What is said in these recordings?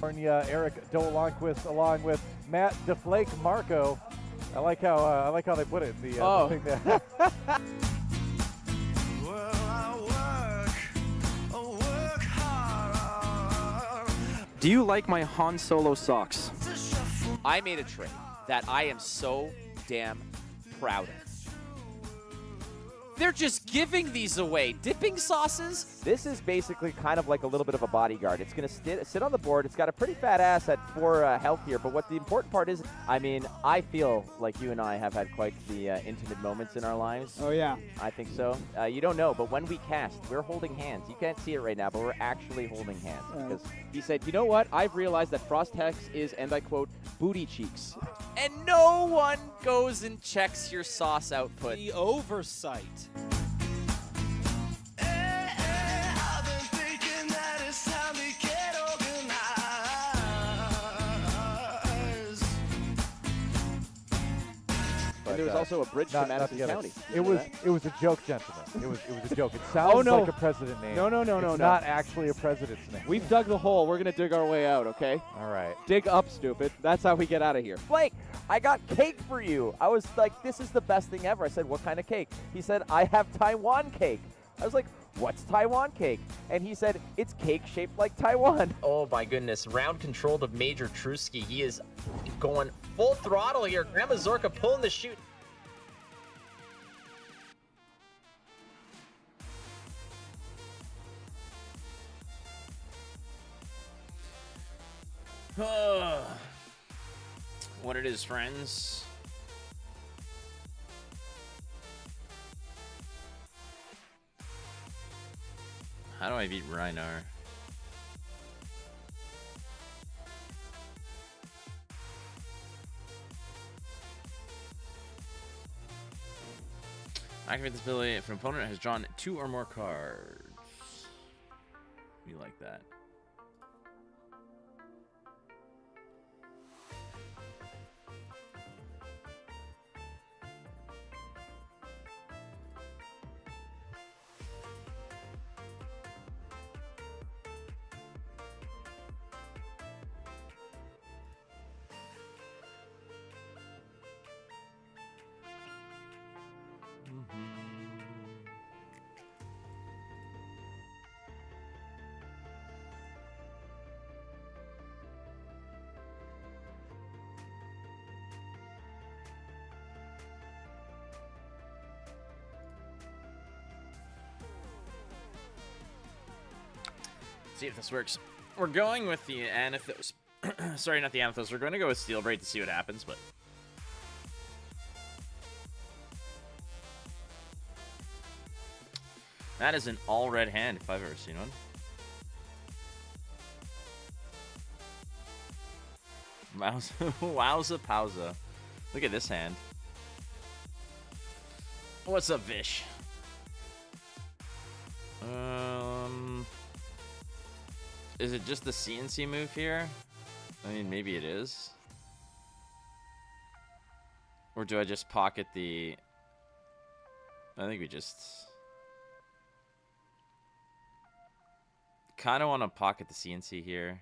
Eric Dolanquist along with Matt DeFlake Marco. I like how they put it. The thing there. Do you like my Han Solo socks? I made a trade that I am so damn proud of. They're just giving these away. Dipping sauces? This is basically kind of like a little bit of a bodyguard. It's going to sit on the board. It's got a pretty fat ass at 4 health here, but what the important part is, I mean, I feel like you and I have had quite the intimate moments in our lives. Oh, yeah. I think so. You don't know, but when we cast, we're holding hands. You can't see it right now, but we're actually holding hands. Because he said, you know what? I've realized that Frost Hex is, and I quote, booty cheeks. And no one goes and checks your sauce output. The oversight. And there was also a bridge to Madison County. It was a joke, gentlemen. It was a joke. It sounds like a president name. No. It's not actually a president's name. We've dug the hole. We're going to dig our way out, okay? All right. Dig up, stupid. That's how we get out of here. Blake, I got cake for you. I was like, this is the best thing ever. I said, what kind of cake? He said, I have Taiwan cake. I was like, what's Taiwan cake? And he said, it's cake shaped like Taiwan. Oh my goodness, round controlled of Major Trusky. He is going full throttle here. Grandma Zorka pulling the chute. What it is, friends. How do I beat Reinar? Activate this ability if an opponent has drawn 2 or more cards. We like that. See if this works. We're going with the Anathos. Sorry, not the Anathos. We're going to go with Steel Braid to see what happens, but... That is an all-red hand, if I've ever seen one. Wowza Pauza. Look at this hand. What's up, Vish? Is it just the CNC move here? I mean, maybe it is. Or do I just pocket the... I think we just... Kind of want to pocket the CNC here.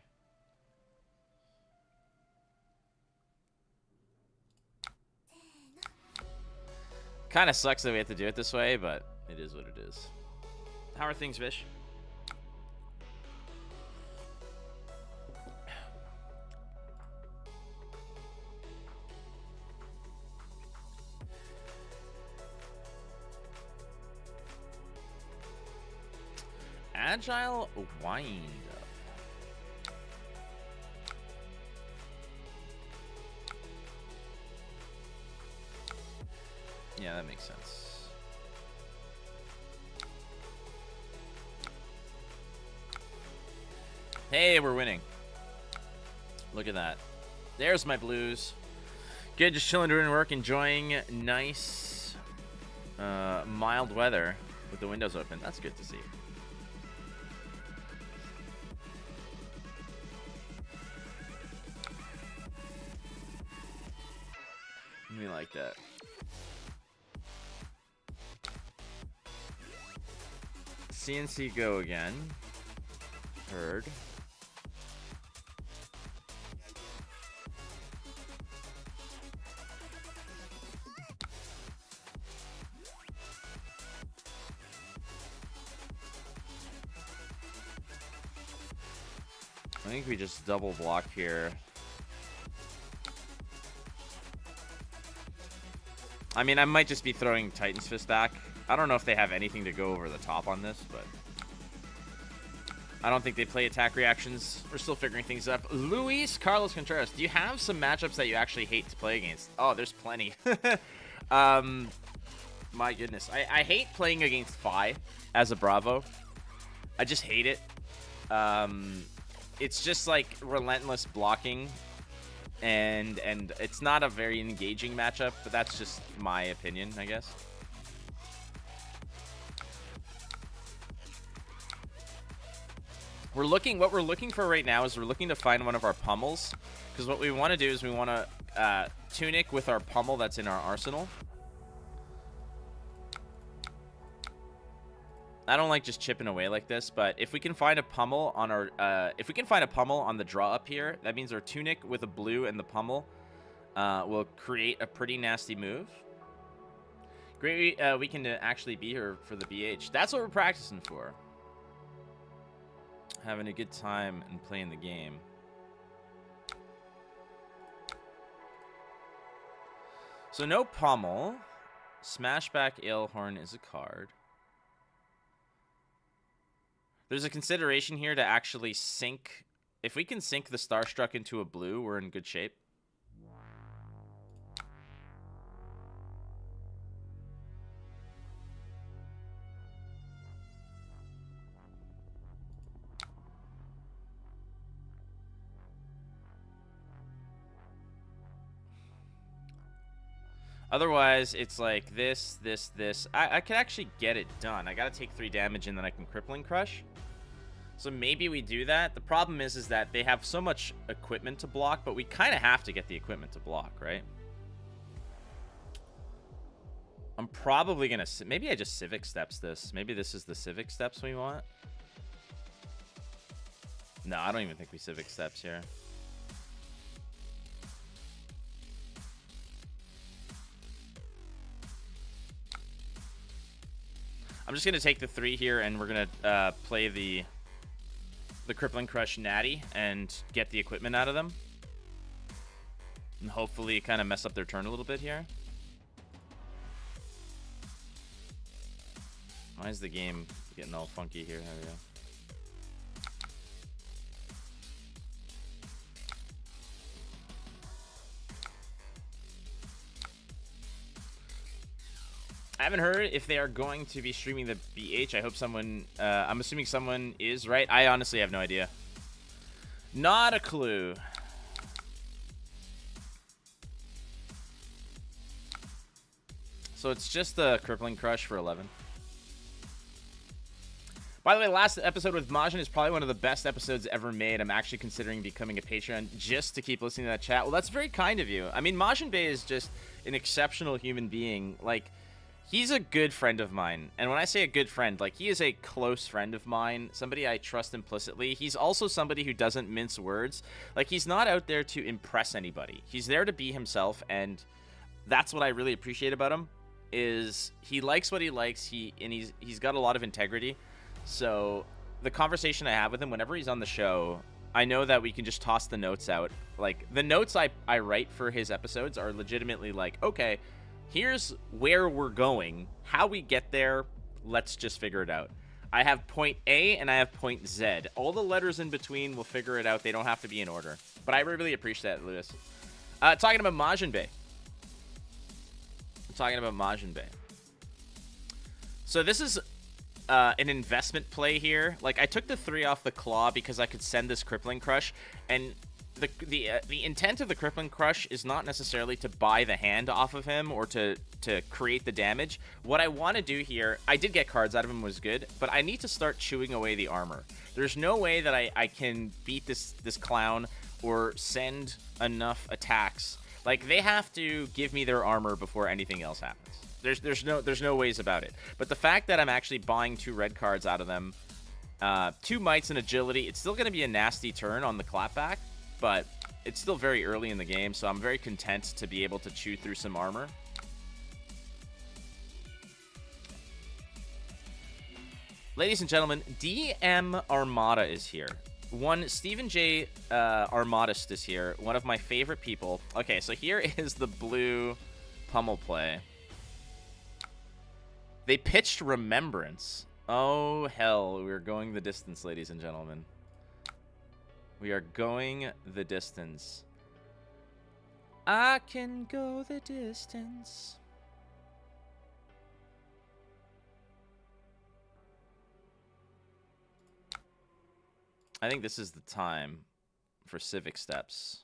Kind of sucks that we have to do it this way, but it is what it is. How are things, Vish? Agile wind up. Yeah, that makes sense. Hey, we're winning. Look at that. There's my blues. Good, just chilling, doing work, enjoying nice, mild weather with the windows open. That's good to see. We like that. CNC go again. Heard. I think we just double block here. I mean, I might just be throwing Titan's Fist back. I don't know if they have anything to go over the top on this, but I don't think they play attack reactions. We're still figuring things up. Luis Carlos Contreras, do you have some matchups that you actually hate to play against? Oh, there's plenty. My goodness. I hate playing against Fi as a Bravo. I just hate it. It's just like relentless blocking, and it's not a very engaging matchup, but that's just my opinion, I guess. What we're looking for right now is we're looking to find one of our pummels, because what we want to do is we want to tunic with our pummel that's in our arsenal. I don't like just chipping away like this, but if we can find a pummel on our on the draw up here, that means our tunic with a blue and the pummel will create a pretty nasty move. Great weekend to actually be here for the BH. That's what we're practicing for. Having a good time and playing the game. So no pummel. Smashback Alehorn is a card. There's a consideration here to actually sync. If we can sync the Starstruck into a blue, we're in good shape. Otherwise, it's like this. I can actually get it done. I gotta take 3 damage and then I can Crippling Crush. So maybe we do that. The problem is that they have so much equipment to block, but we kind of have to get the equipment to block, right? I'm probably gonna... Maybe I just Civic Steps this. Maybe this is the Civic Steps we want. No, I don't even think we Civic Steps here. I'm just going to take the 3 here, and we're going to play the Crippling Crush Natty and get the equipment out of them. And hopefully kind of mess up their turn a little bit here. Why is the game getting all funky here? There we go. I haven't heard if they are going to be streaming the BH. I hope someone... I'm assuming someone is, right? I honestly have no idea. Not a clue. So it's just the Crippling Crush for 11. By the way, last episode with Majin is probably one of the best episodes ever made. I'm actually considering becoming a Patreon just to keep listening to that chat. Well, that's very kind of you. I mean, Majin Bey is just an exceptional human being. Like... He's a good friend of mine, and when I say a good friend, like, he is a close friend of mine, somebody I trust implicitly. He's also somebody who doesn't mince words. Like, he's not out there to impress anybody. He's there to be himself, and that's what I really appreciate about him, is he likes what he likes, he's got a lot of integrity. So the conversation I have with him whenever he's on the show, I know that we can just toss the notes out. Like, the notes I write for his episodes are legitimately like, okay, here's where we're going. How we get there, let's just figure it out. I have point A and I have point Z. All the letters in between, we'll figure it out. They don't have to be in order. But I really appreciate that, Lewis. Talking about Majin Bey. So this is an investment play here. Like, I took the 3 off the claw because I could send this Crippling Crush, and the intent of the Crippling Crush is not necessarily to buy the hand off of him or to create the damage. What I want to do here, I did get cards out of him, was good, but I need to start chewing away the armor. There's no way that I can beat this clown or send enough attacks. Like, they have to give me their armor before anything else happens. There's no ways about it. But the fact that I'm actually buying 2 red cards out of them, 2 mites and agility, it's still going to be a nasty turn on the clapback. But it's still very early in the game, so I'm very content to be able to chew through some armor. Ladies and gentlemen, DM Armada is here. One, Stephen J. Armadist is here. One of my favorite people. Okay, so here is the blue pummel play. They pitched Remembrance. Oh, hell. We're going the distance, ladies and gentlemen. We are going the distance. I can go the distance. I think this is the time for Civic Steps.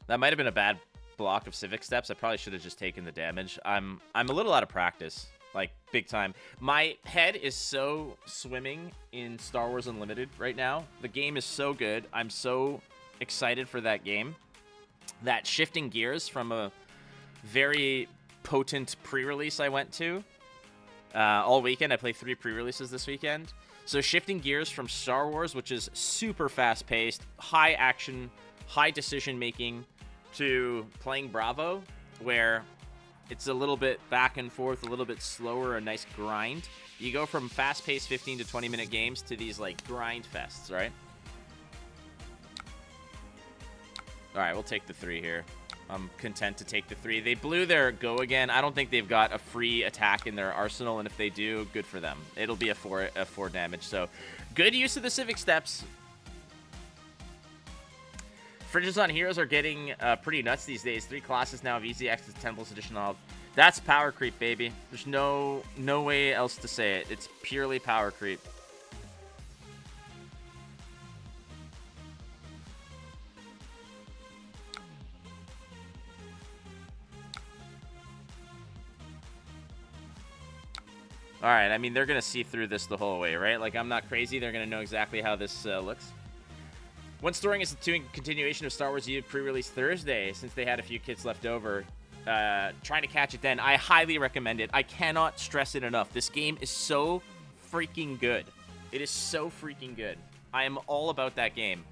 That might have been a bad block of Civic Steps. I probably should have just taken the damage. I'm a little out of practice, like big time. My head is so swimming in Star Wars Unlimited right now. The game is so good. I'm so excited for that game. That shifting gears from a very potent pre-release I went to all weekend. I played 3 pre-releases this weekend. So shifting gears from Star Wars, which is super fast-paced, high action, high decision-making, to playing Bravo, where it's a little bit back and forth, a little bit slower, a nice grind. You go from fast-paced 15 to 20-minute games to these, like, grind fests, right? All right, we'll take the 3 here. I'm content to take the 3. They blew their go again. I don't think they've got a free attack in their arsenal, and if they do, good for them. It'll be a 4 damage, so good use of the Civic Steps. Fridges on Heroes are getting pretty nuts these days. 3 classes now have easy access to 10 plus additional health. That's power creep, baby. There's no way else to say it. It's purely power creep. All right, I mean, they're going to see through this the whole way, right? Like, I'm not crazy. They're going to know exactly how this looks. One storing is a continuation of Star Wars U pre-release Thursday, since they had a few kits left over. Trying to catch it then. I highly recommend it. I cannot stress it enough. This game is so freaking good. It is so freaking good. I am all about that game.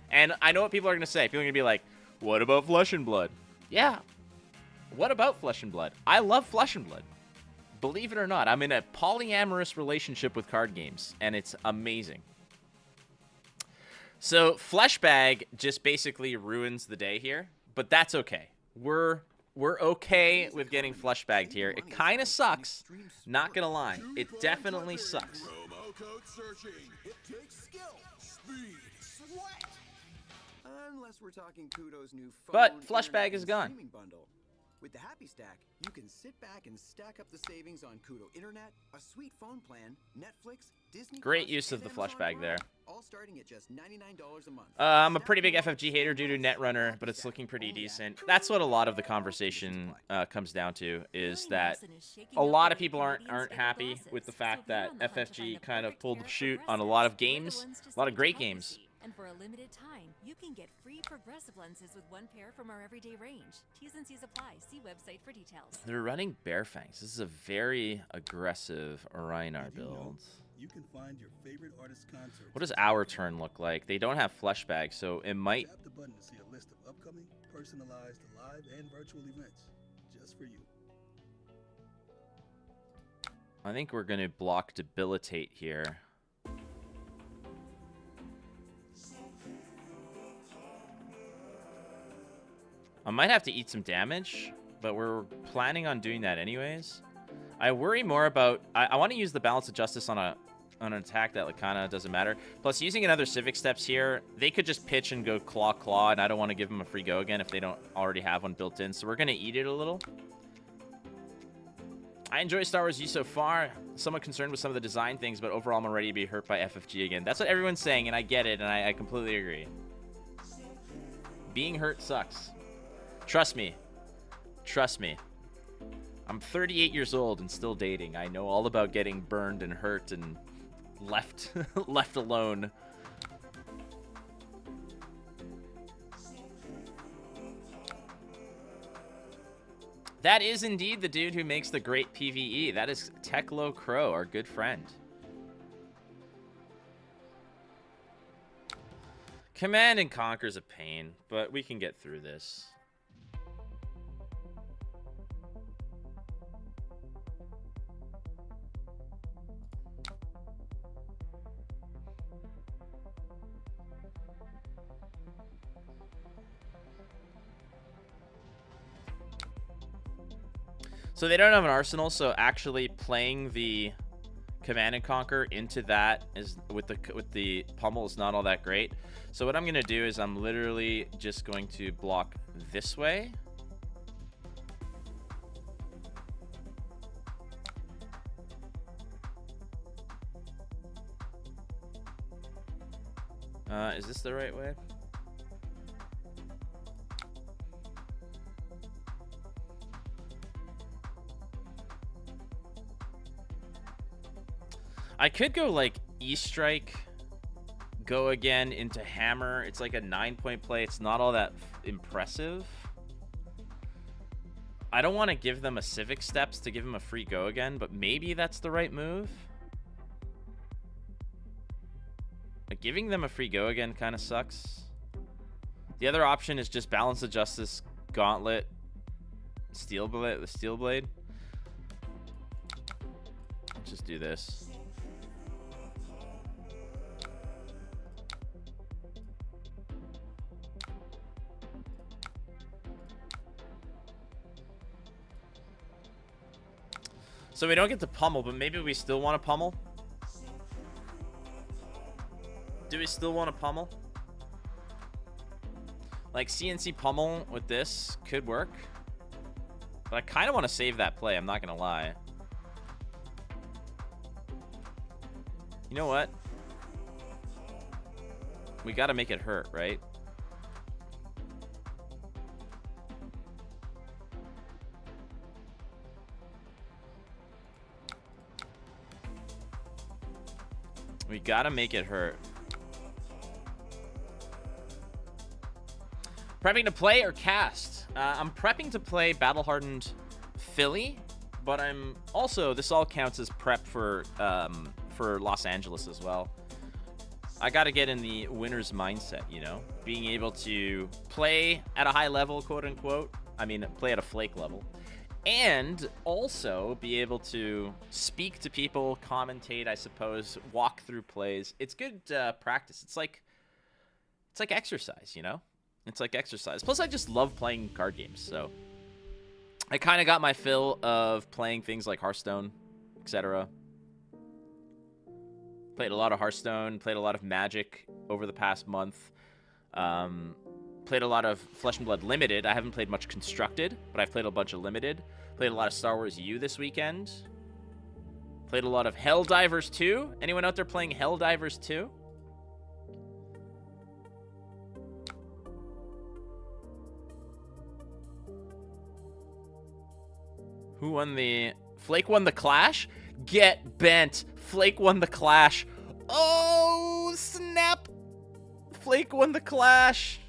And I know what people are going to say. People are going to be like, what about Flesh and Blood? Yeah. What about Flesh and Blood? I love Flesh and Blood. Believe it or not, I'm in a polyamorous relationship with card games, and it's amazing. So Fleshbag just basically ruins the day here, but that's okay. We're okay with getting fleshbagged here. It kind of sucks, not gonna lie. It definitely sucks. Unless we're talking Kudo's new phone, But Fleshbag is gone. Bundle. With the Happy Stack, you can sit back and stack up the savings on Kudo Internet, a sweet phone plan, Netflix, Disney. Great use of the Fleshbag there. All starting at just $99 a month. I'm a pretty big FFG hater due to Netrunner, but it's looking pretty decent. That's what a lot of the conversation comes down to, is that a lot of people aren't happy with the fact that FFG kind of pulled the chute on a lot of games, a lot of great games. And for a limited time, you can get free progressive lenses with 1 pair from our everyday range. T's and C's apply. See website for details. They're running Bear Fangs. This is a very aggressive Orinar build. You can find your favorite artist concerts. What does our turn look like? They don't have Fleshbag, so it might... Tap the button to see a list of upcoming, personalized, live, and virtual events just for you. I think we're going to block Debilitate here. I might have to eat some damage, but we're planning on doing that anyways. I worry more about... I want to use the Balance of Justice on an attack that like, kind of doesn't matter. Plus, using another Civic Steps here, they could just pitch and go Claw, and I don't want to give them a free go again if they don't already have one built in. So we're going to eat it a little. I enjoy Star Wars U so far. Somewhat concerned with some of the design things, but overall I'm ready to be hurt by FFG again. That's what everyone's saying, and I get it, and I completely agree. Being hurt sucks. Trust me. Trust me. I'm 38 years old and still dating. I know all about getting burned and hurt and left left alone. That is indeed the dude who makes the great PvE. That is Teklo Crow, our good friend. Command and Conquer's a pain, but we can get through this. So they don't have an arsenal, so actually playing the Command and Conquer into that is with the pummel is not all that great. So what I'm gonna do is I'm literally just going to block this way. Is this the right way? I could go like E-Strike, go again into Hammer. It's like a 9-point play. It's not all that impressive. I don't want to give them a Civic Steps to give them a free go again, but maybe that's the right move. Like, giving them a free go again kind of sucks. The other option is just Balance of Justice, Gauntlet, Steel Blade. Let's just do this. So we don't get to pummel, but maybe we still want to pummel. Do we still want to pummel? Like CNC pummel with this could work. But I kind of want to save that play, I'm not going to lie. You know what? We got to make it hurt, right? We got to make it hurt. Prepping to play or cast? I'm prepping to play Battle-Hardened Philly, but I'm also, this all counts as prep for Los Angeles as well. I got to get in the winner's mindset, you know? Being able to play at a high level, quote unquote. I mean, play at a flake level. And also be able to speak to people, commentate, I suppose, walk through plays. It's good practice. It's like exercise, you know? It's like exercise. Plus, I just love playing card games, so I kind of got my fill of playing things like Hearthstone, etc. Played a lot of Hearthstone, played a lot of Magic over the past month. Played a lot of Flesh and Blood Limited. I haven't played much Constructed, but I've played a bunch of Limited. Played a lot of Star Wars U this weekend. Played a lot of Helldivers 2. Anyone out there playing Helldivers 2? Who won the... Flake won the Clash? Get bent. Flake won the Clash. Oh, snap. Flake won the Clash.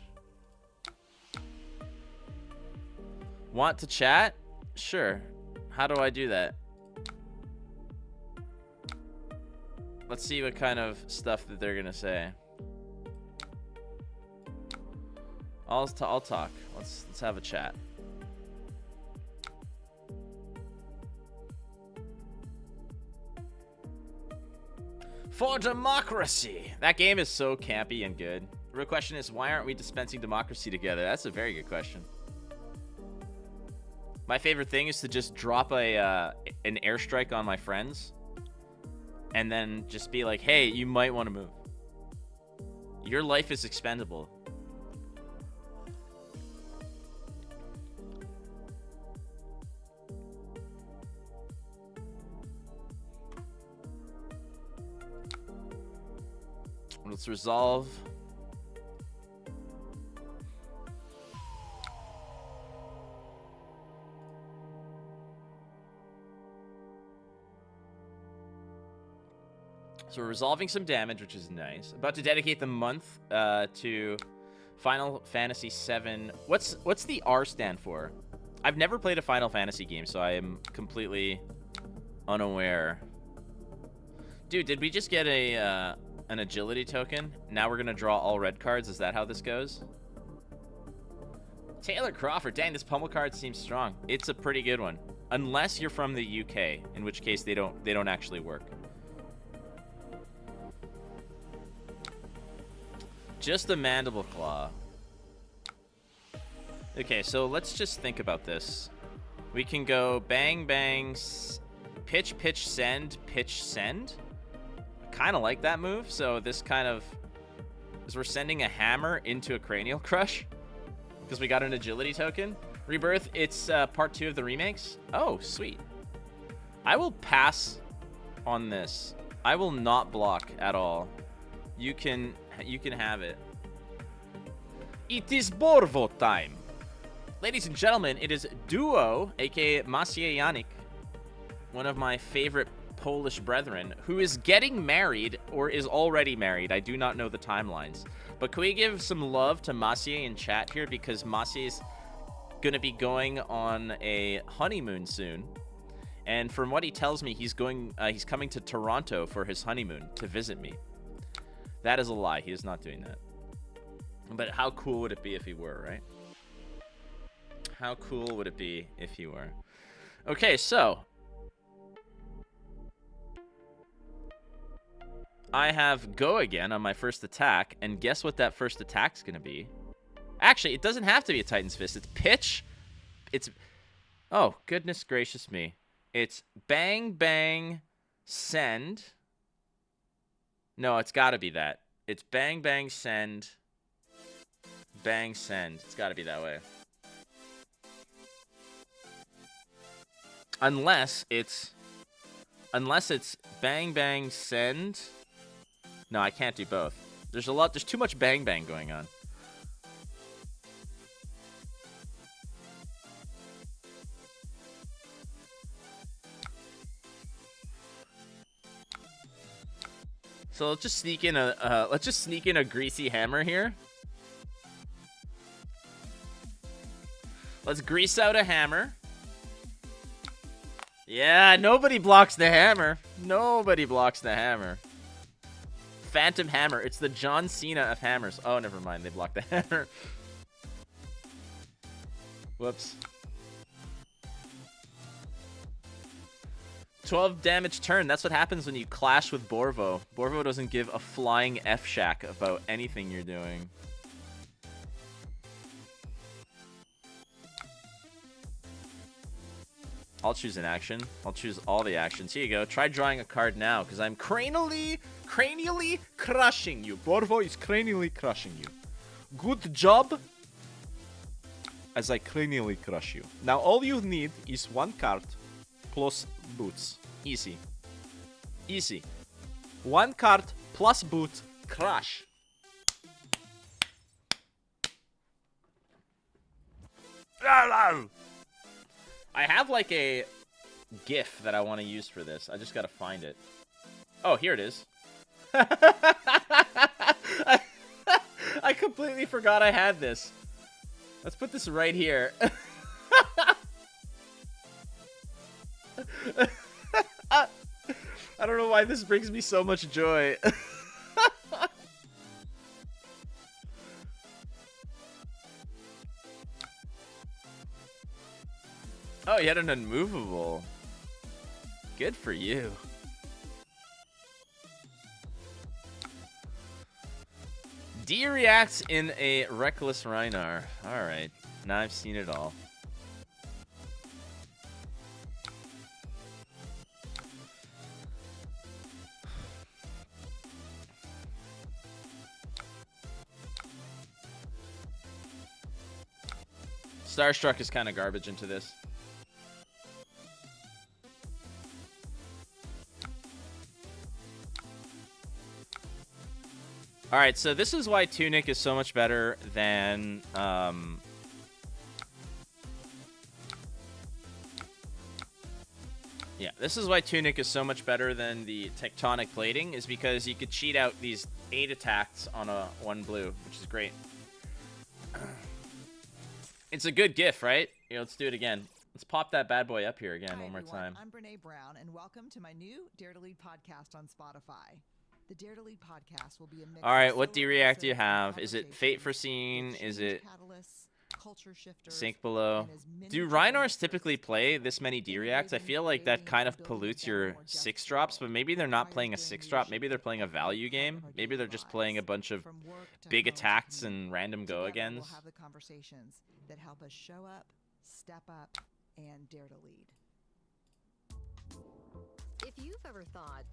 Want to chat? Sure. How do I do that? Let's see what kind of stuff that they're gonna say. I'll talk. Let's have a chat. For democracy. That game is so campy and good. The real question is, why aren't we dispensing democracy together? That's a very good question. My favorite thing is to just drop an airstrike on my friends and then just be like, hey, you might want to move. Your life is expendable. Let's resolve. So we're resolving some damage, which is nice. About to dedicate the month to Final Fantasy VII. What's the R stand for? I've never played a Final Fantasy game, so I am completely unaware. Dude, did we just get an agility token? Now we're gonna draw all red cards. Is that how this goes? Taylor Crawford. Dang, this pummel card seems strong. It's a pretty good one, unless you're from the UK, in which case they don't actually work. Just a mandible claw. Okay, so let's just think about this. We can go bang, bang, pitch, pitch, send, pitch, send. I kind of like that move. So this kind of is we're sending a hammer into a cranial crush because we got an agility token. Rebirth, it's part 2 of the remakes. Oh, sweet. I will pass on this. I will not block at all. You can have it. It is Borvo time. Ladies and gentlemen, it is Duo, aka Maciej Janik, one of my favorite Polish brethren, who is getting married or is already married. I do not know the timelines. But can we give some love to Maciej in chat here, because Maciej's going to be going on a honeymoon soon. And from what he tells me, he's coming to Toronto for his honeymoon to visit me. That is a lie. He is not doing that. But how cool would it be if he were, right? How cool would it be if he were? Okay, so I have go again on my first attack, and guess what that first attack's gonna be? Actually, it doesn't have to be a Titan's Fist. It's pitch. It's, oh, goodness gracious me. It's bang, bang, send. No, it's gotta be that. It's bang, bang, send. Bang, send. It's gotta be that way. Unless it's bang, bang, send. No, I can't do both. There's too much bang, bang going on. So let's just sneak in a greasy hammer here. Let's grease out a hammer. Yeah, nobody blocks the hammer. Nobody blocks the hammer. Phantom hammer. It's the John Cena of hammers. Oh, never mind. They blocked the hammer. Whoops. 12 damage turn. That's what happens when you clash with Borvo. Borvo doesn't give a flying F-shack about anything you're doing. I'll choose an action. I'll choose all the actions. Here you go. Try drawing a card now, because I'm cranially crushing you. Borvo is cranially crushing you. Good job as I cranially crush you. Now all you need is one card plus boots. Easy. Easy. One card plus boot. Crush. I have like a GIF that I want to use for this. I just gotta find it. Oh, here it is. I completely forgot I had this. Let's put this right here. I don't know why this brings me so much joy. Oh, you had an unmovable. Good for you. D reacts in a reckless Rhinar. Alright. Now I've seen it all. Starstruck is kind of garbage into this. Alright, so this is why Tunic is so much better than... Yeah, this is why Tunic is so much better than the Tectonic Plating, is because you could cheat out these 8 attacks on a 1 blue, which is great. It's a good GIF, right? Yeah, let's do it again. Let's pop that bad boy up here again. Hi, one more time. I'm Brene Brown, and welcome to my new Dare to Lead podcast on Spotify. The Dare to Lead podcast will be a mix. All right, what D-React do you have? Is it Fate Foreseen? Is it Sink Below? Do Rhinars typically play this many D-Reacts? I feel like that kind of pollutes your 6-drops, but maybe they're not playing a 6-drop. Maybe they're playing a value game. Maybe they're just playing a bunch of big attacks and random go-agains. We'll have the conversations that help us show up, step up, and Dare to Lead. If you've ever thought,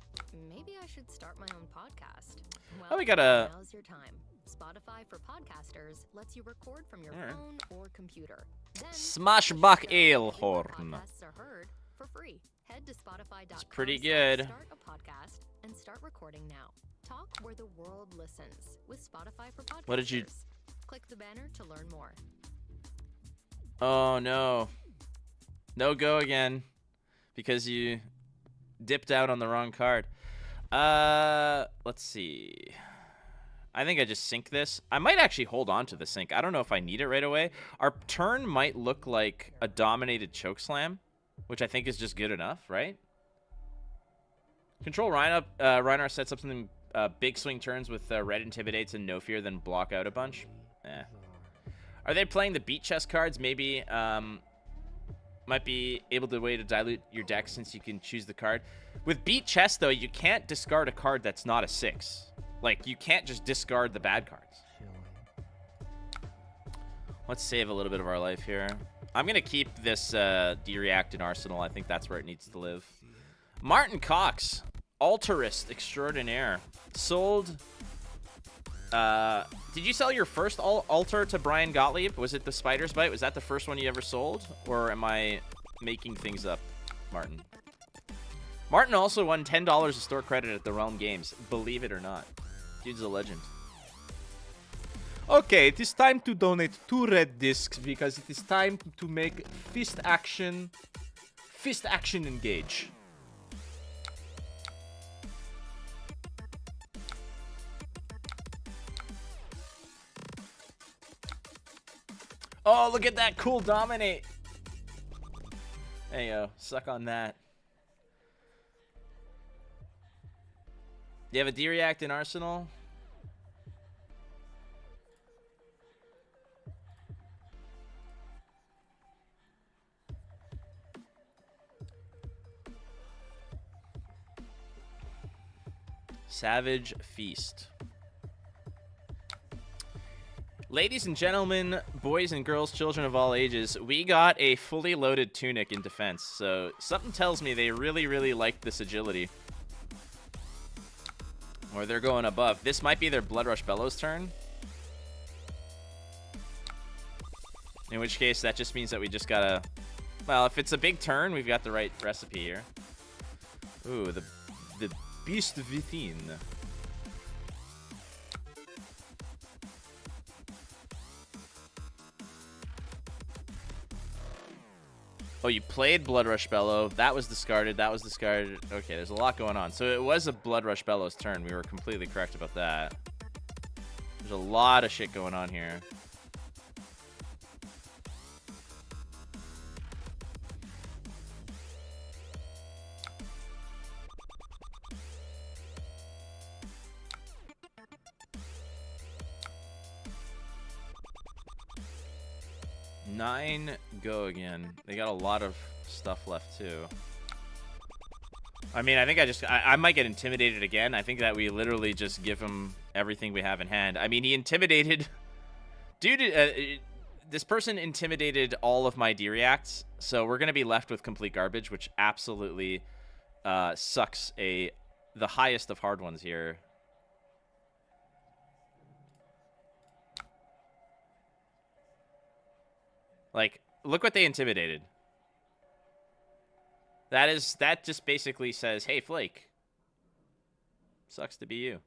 maybe I should start my own podcast, well, Oh, we got a... now's your time. Spotify for podcasters lets you record from your phone or computer. Then Smashback Alehorn. podcasts are heard for free. Head to Spotify.com. It's pretty good. Start a podcast and start recording now. Talk where the world listens with Spotify for podcasters. What did you... Click the banner to learn more. Oh, no. No go again. Because you dipped out on the wrong card. Let's see. I think I just sink this. I might actually hold on to the sink. I don't know if I need it right away. Our turn might look like a dominated chokeslam, which I think is just good enough, right? Control Reinar sets up something big swing turns with red intimidates and no fear, then block out a bunch. Are they playing the beat chest cards? Maybe might be able to way to dilute your deck since you can choose the card. With beat chest though, you can't discard a card that's not a 6. Like, you can't just discard the bad cards. Let's save a little bit of our life here. I'm going to keep this D-React in Arsenal. I think that's where it needs to live. Martin Cox, Altarist Extraordinaire. Sold... did you sell your first altar to Brian Gottlieb? Was it the Spider's Bite? Was that the first one you ever sold? Or am I making things up, Martin? Martin also won $10 of store credit at the Realm Games. Believe it or not. Dude's a legend. Okay, it is time to donate 2 red discs because it is time to make fist action engage. Oh, look at that cool dominate. There you go. Suck on that. Do you have a D-React in Arsenal? Savage Feast. Ladies and gentlemen, boys and girls, children of all ages, we got a fully loaded tunic in defense. So something tells me they really, really like this agility. Or they're going above. This might be their Blood Rush Bellows turn. In which case, that just means that we just gotta... Well, if it's a big turn, we've got the right recipe here. Ooh, the Beast Within. Oh, you played Blood Rush Bellow. That was discarded. That was discarded. Okay, there's a lot going on. So it was a Blood Rush Bellow's turn. We were completely correct about that. There's a lot of shit going on here. Nine, go again. They got a lot of stuff left too. I mean, I think I might get intimidated again. I think that we literally just give him everything we have in hand. I mean, he intimidated... Dude, this person intimidated all of my D-Reacts, so we're going to be left with complete garbage, which absolutely sucks the highest of hard ones here. Like, look what they intimidated. That just basically says, hey, Flake. Sucks to be you.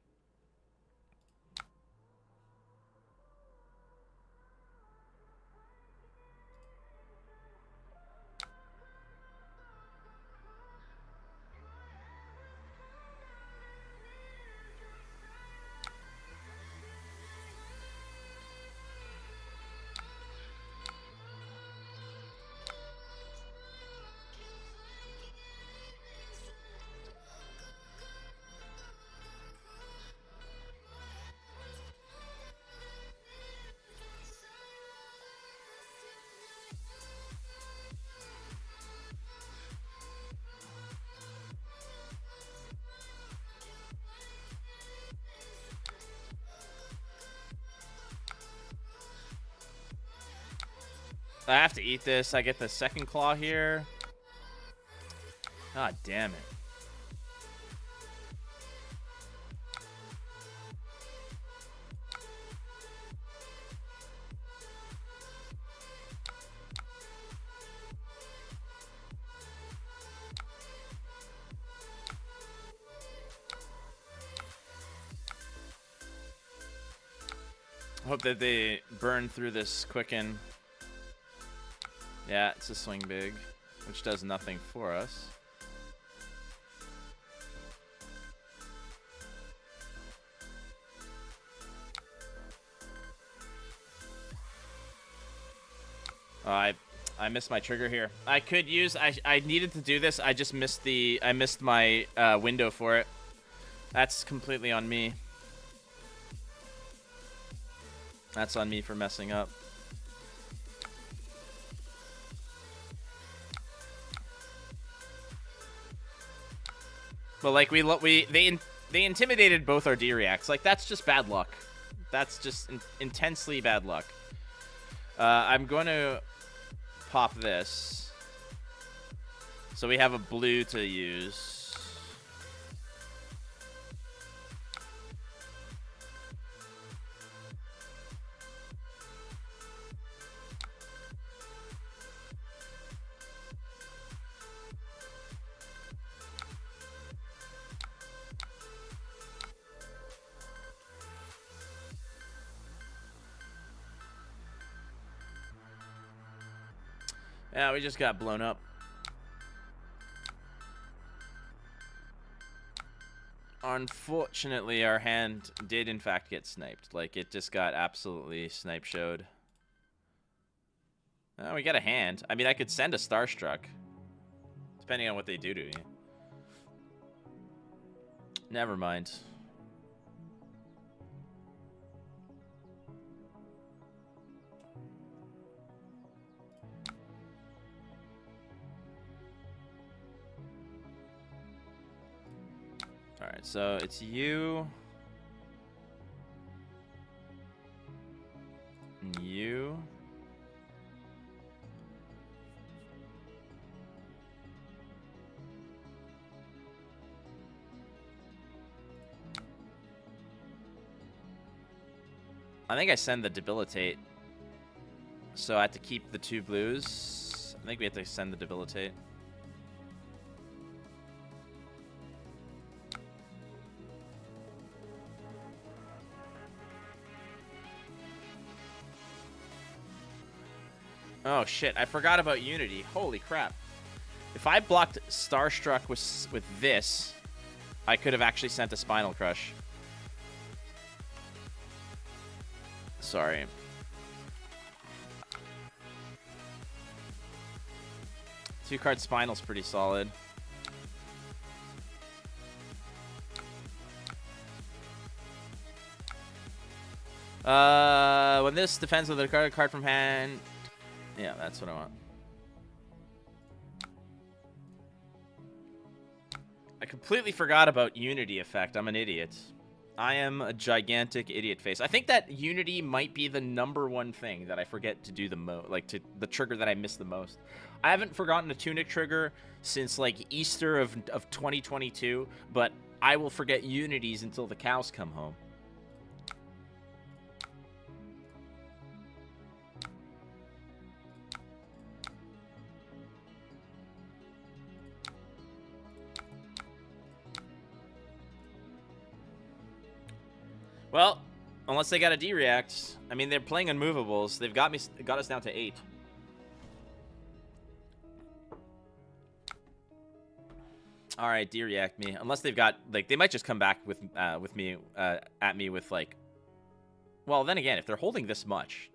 I have to eat this. I get the second claw here. God damn it. Hope that they burn through this quicken. Yeah, it's a swing big, which does nothing for us. Oh, I missed my trigger here. I could use. I needed to do this. I just missed the. I missed my window for it. That's completely on me. That's on me for messing up. But like they intimidated both our D reacts. Like that's just bad luck. That's just intensely bad luck. I'm going to pop this. So we have a blue to use. Yeah, we just got blown up. Unfortunately, our hand did in fact get sniped. Like, it just got absolutely snipe showed. Oh, we got a hand. I mean, I could send a Starstruck. Depending on what they do to me. Never mind. Alright, so it's you. And you. I think I send the debilitate. So I have to keep the 2 blues. I think we have to send the debilitate. Oh shit, I forgot about Unity. Holy crap. If I blocked Starstruck with this, I could have actually sent a Spinal Crush. Sorry. Two-card Spinal's pretty solid. When this defends with a card from hand... Yeah, that's what I want. I completely forgot about Unity effect. I'm an idiot. I am a gigantic idiot face. I think that Unity might be the #1 thing that I forget to do the most, like the trigger that I miss the most. I haven't forgotten a Tunic trigger since like Easter of 2022, but I will forget Unities until the cows come home. Well, unless they got a D-react. I mean, they're playing unmovables. They've got us down to 8. All right, D-react me. Unless they've got like they might just come back with me at me with like. Well, then again, if they're holding this much,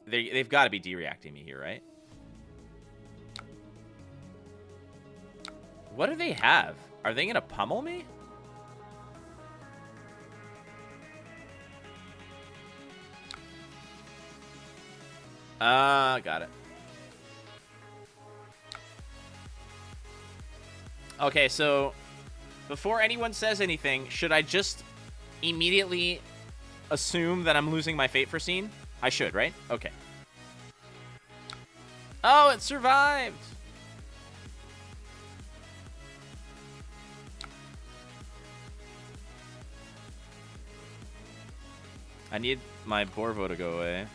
they've got to be D-reacting me here, right? What do they have? Are they gonna pummel me? Got it. Okay, so before anyone says anything, should I just immediately assume that I'm losing my Fate Foreseen? I should, right? Okay. Oh, it survived. I need my Borvo to go away.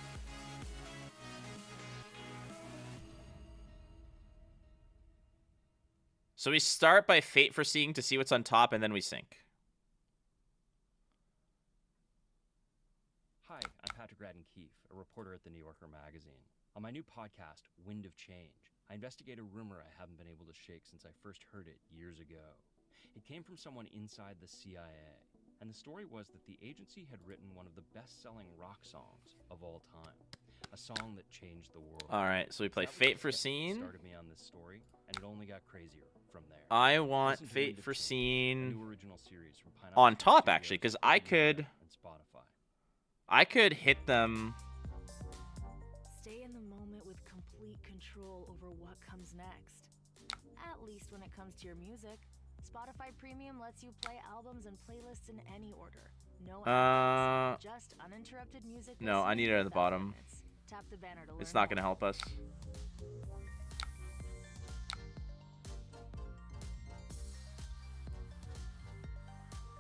So we start by fate for seeing to see what's on top, and then we sink. Hi, I'm Patrick Radden Keefe, a reporter at the New Yorker magazine. On my new podcast, Wind of Change, I investigate a rumor I haven't been able to shake since I first heard it years ago. It came from someone inside the CIA, and the story was that the agency had written one of the best-selling rock songs of all time, a song that changed the world. All right, so we play Fate for Scene. Started me on this story, and it only got crazier from there. I want Fate for Scene on top, actually, because I could hit them. Stay in the moment with complete control over what comes next. At least when it comes to your music. Spotify Premium lets you play albums and playlists in any order. No ads, just uninterrupted music. No, I need it at the bottom. Tap the banner to It's not going to help us.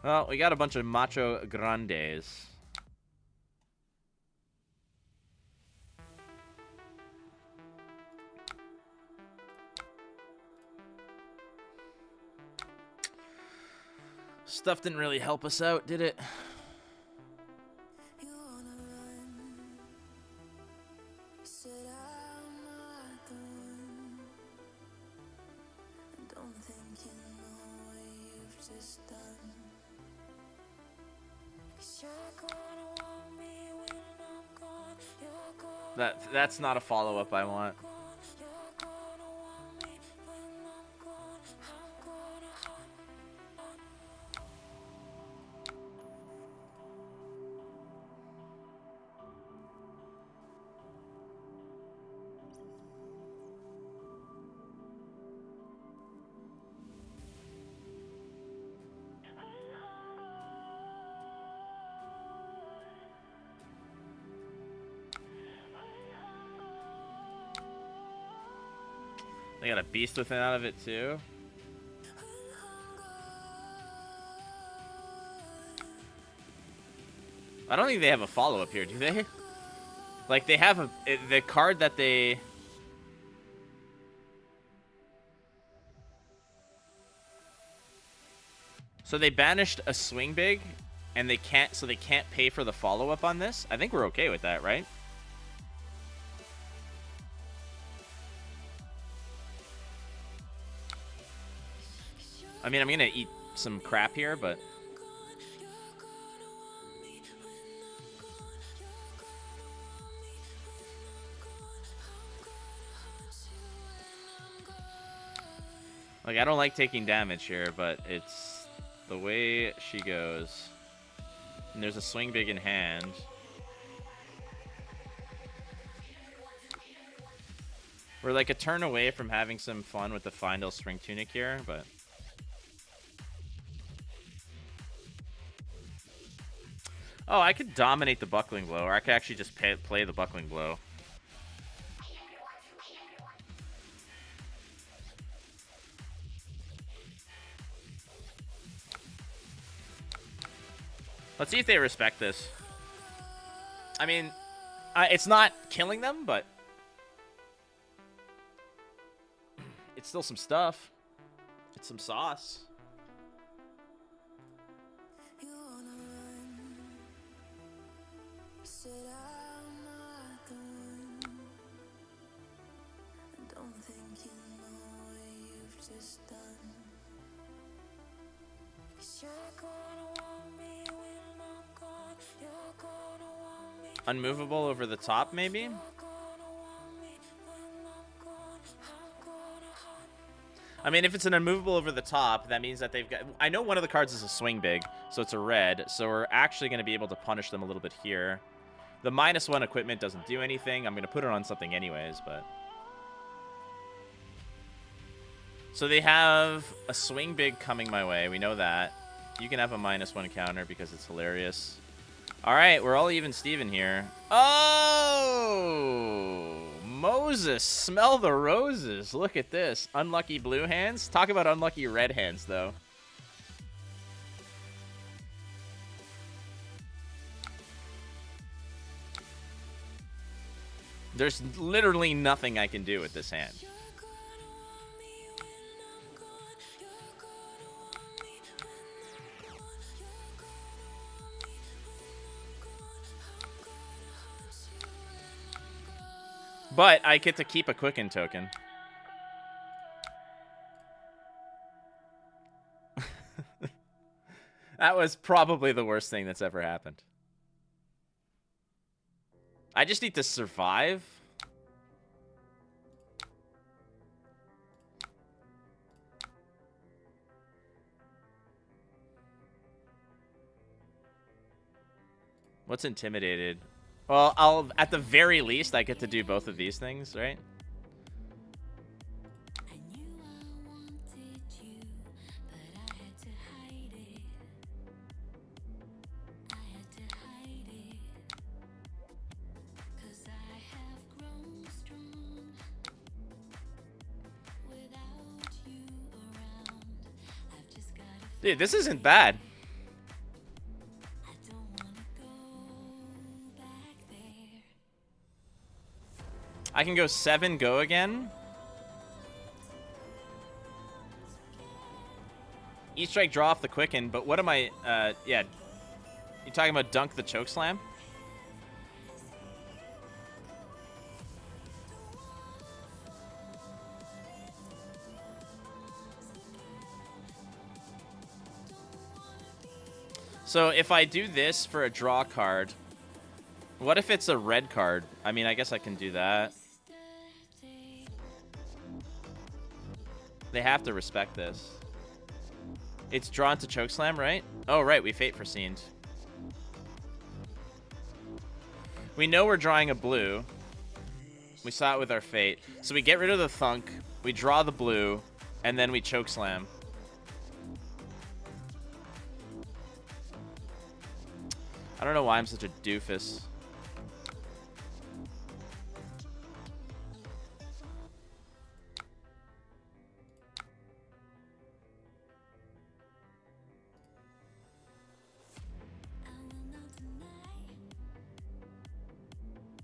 Well, we got a bunch of Macho Grandes. Stuff didn't really help us out, did it? That's not a follow-up I want. They got a beast within out of it too. I don't think they have a follow-up here, do they? Like they have the card that they. So they banished a swing big, and they can't pay for the follow-up on this. I think we're okay with that, right? I mean, I'm gonna eat some crap here, but like I don't like taking damage here, but it's the way she goes. And there's a swing big in hand. We're like a turn away from having some fun with the Findel String Tunic here, but oh, I could dominate the Buckling Blow, or I could actually just play the Buckling Blow. Let's see if they respect this. I mean, it's not killing them, but it's still some stuff. It's some sauce. Unmovable over the top, maybe? I mean, if it's an unmovable over the top, that means that they've got... I know one of the cards is a swing big, so it's a red, so we're actually going to be able to punish them a little bit here. The -1 equipment doesn't do anything. I'm going to put it on something anyways, but... So they have a swing big coming my way. We know that. You can have a -1 counter because it's hilarious. All right, we're all even Steven here. Oh! Moses, smell the roses. Look at this. Unlucky blue hands. Talk about unlucky red hands, though. There's literally nothing I can do with this hand. But I get to keep a Quicken token. That was probably the worst thing that's ever happened. I just need to survive. What's intimidated? Well, at the very least, I get to do both of these things, right? Dude, this isn't bad. I can go 7, go again. E-strike, draw off the Quicken, but what am I, yeah. You talking about dunk the choke slam? So if I do this for a draw card, what if it's a red card? I mean, I guess I can do that. They have to respect this. It's drawn to chokeslam, right? Oh, right, we fate foreseen. We know we're drawing a blue. We saw it with our fate. So we get rid of the thunk, we draw the blue, and then we chokeslam. I don't know why I'm such a doofus.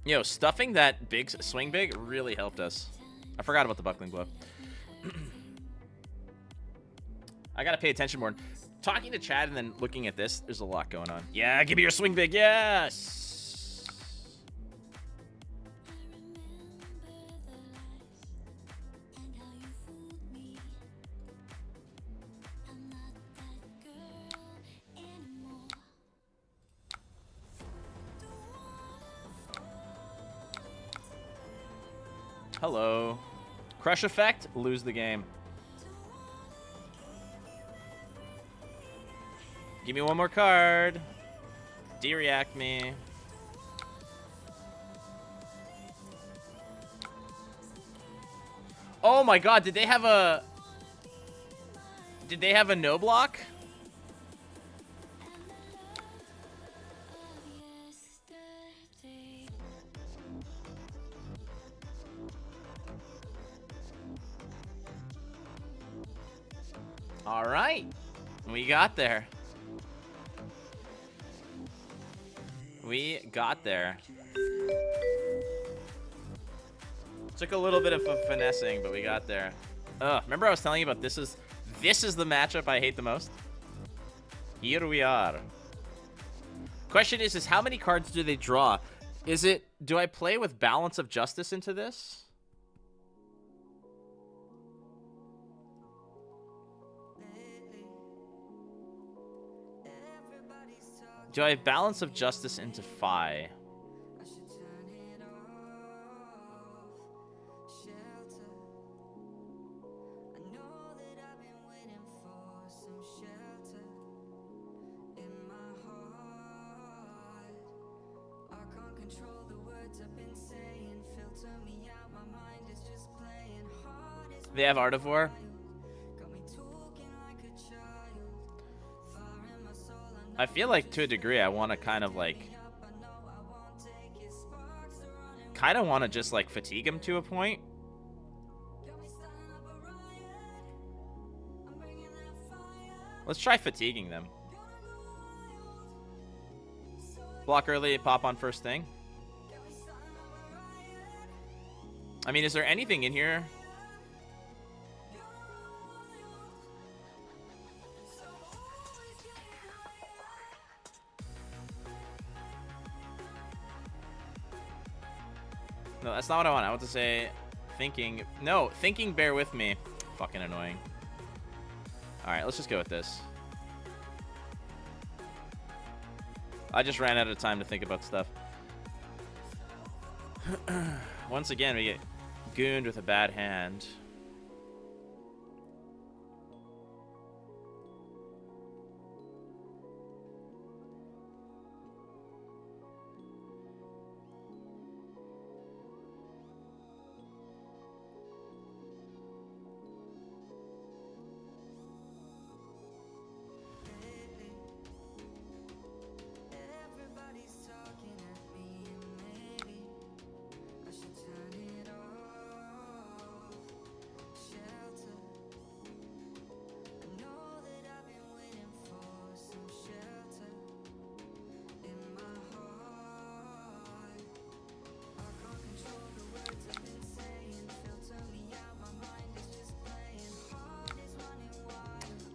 Yo, stuffing that big swing big really helped us. I forgot about the buckling blow. I gotta pay attention more. Talking to Chad and then looking at this, there's a lot going on. Yeah, give me your swing big. Yes. Hello. Crush effect, lose the game. Give me one more card. De-react me. Oh my god, did they have a... Did they have a no block? All right, we got there. We got there. Took a little bit of finessing, but we got there. Remember I was telling you about this is the matchup I hate the most? Here we are. Question is how many cards do they draw? Do I play with Balance of Justice into this? Do I have Balance of Justice into Phi? They have Artivore? I feel like to a degree I want to kind of like kind of want to just like fatigue him to a point. Let's try fatiguing them. Block early, pop on first thing. I mean, is there anything in here? No, that's not what I want. I want to say thinking. No, thinking, bear with me. Fucking annoying. Alright, let's just go with this. I just ran out of time to think about stuff. Once again, we get gooned with a bad hand.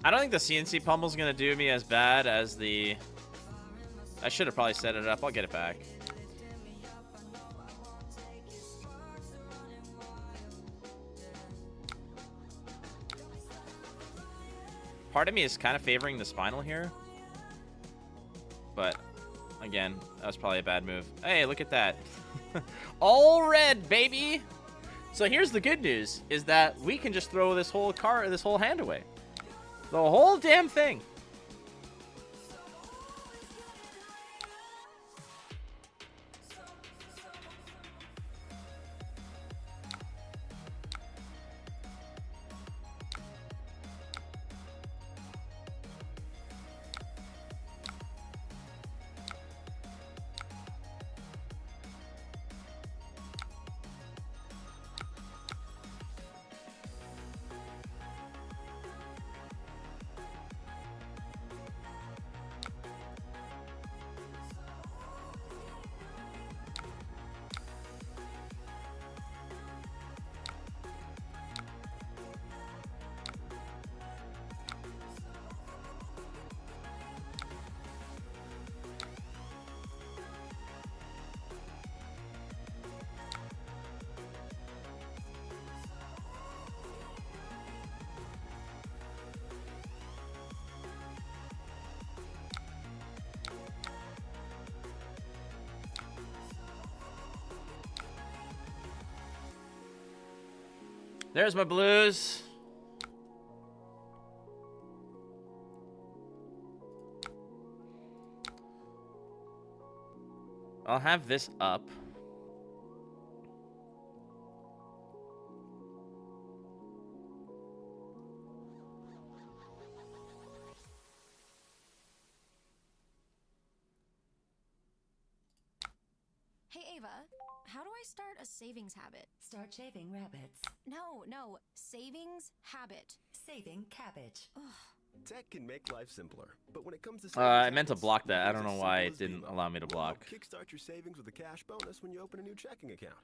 I don't think the CNC pummel's gonna do me as bad as the... I should have probably set it up. I'll get it back. Part of me is kind of favoring the spinal here. But, again, that was probably a bad move. Hey, look at that. All red, baby! So here's the good news, is that we can just throw this whole hand away. The whole damn thing. There's my blues. I'll have this up. Hey, Ava, how do I start a savings habit? Start shaving rabbits. No, savings habit. Saving cabbage. Tech can make life simpler, but when it comes to I meant to block that. I don't know why it didn't allow me to block. Kickstart your savings with a cash bonus when you open a new checking account.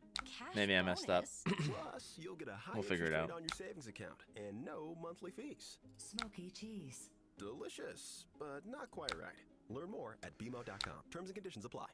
Maybe I messed up. Plus, you'll get a high We'll figure it interest out. rate on your savings account and no monthly fees. Smoky cheese. Delicious, but not quite right. Learn more at BMO.com. Terms and conditions apply.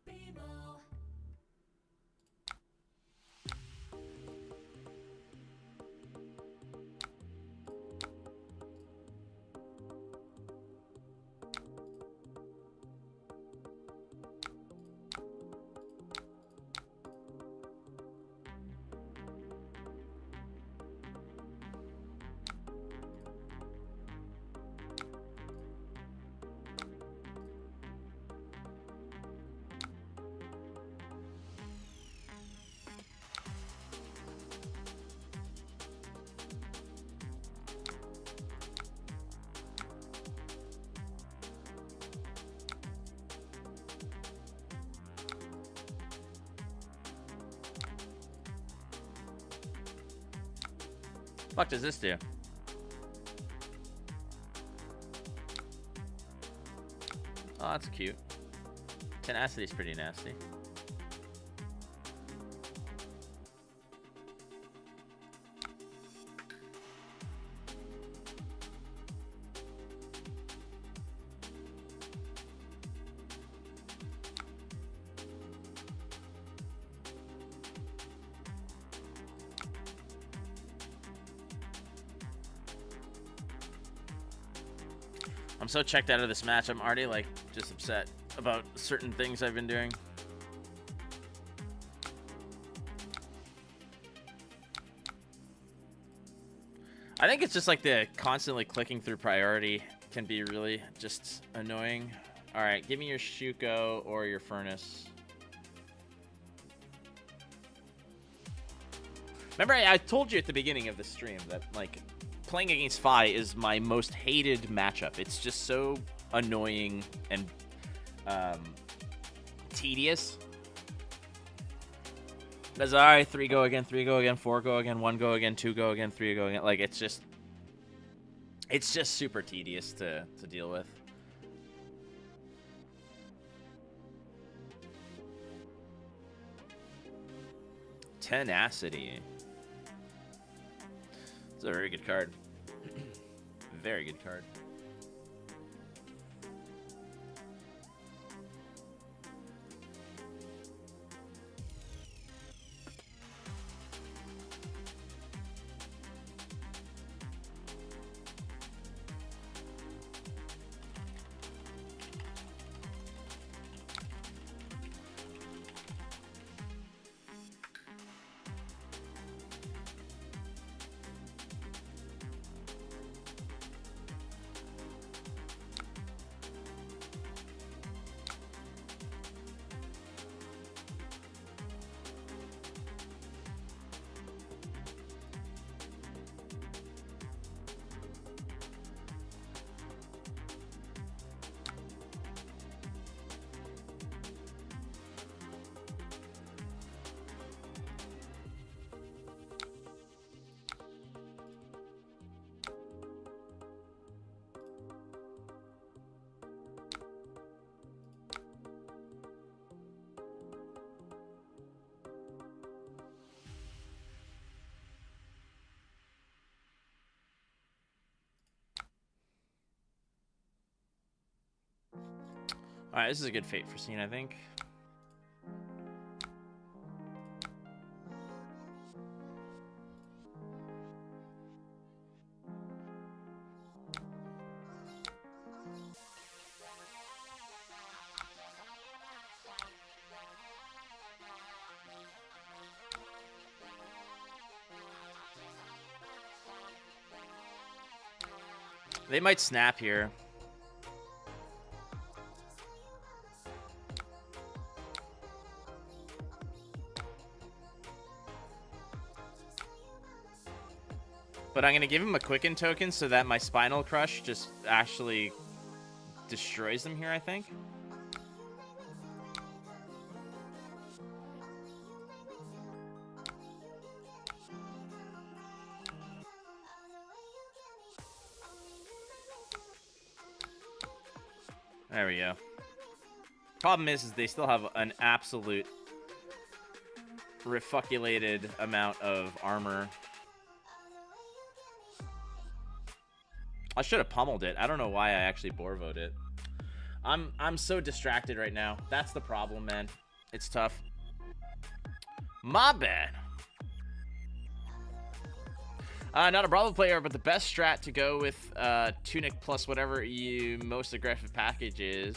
Fuck does this do? Oh, that's cute. Tenacity's pretty nasty. I'm so checked out of this match. I'm already like just upset about certain things I've been doing. I think it's just like the constantly clicking through priority can be really just annoying. All right, give me your Shuko or your Furnace. Remember, I told you at the beginning of the stream that like playing against Fi is my most hated matchup. It's just so annoying and tedious. That's all right. 3 go again, 3 go again, 4 go again, 1 go again, 2 go again, 3 go again. Like it's just super tedious to deal with. Tenacity. It's a very good card. Very good card. All right, this is a good fate for scene, I think. They might snap here. But I'm going to give him a Quicken token so that my Spinal Crush just actually destroys them here, I think. There we go. Problem is they still have an absolute refuculated amount of armor. I should have pummeled it. I don't know why I actually Borvoed it. I'm so distracted right now. That's the problem, man. It's tough. My bad. Not a Bravo player, but the best strat to go with Tunic plus whatever your most aggressive package is,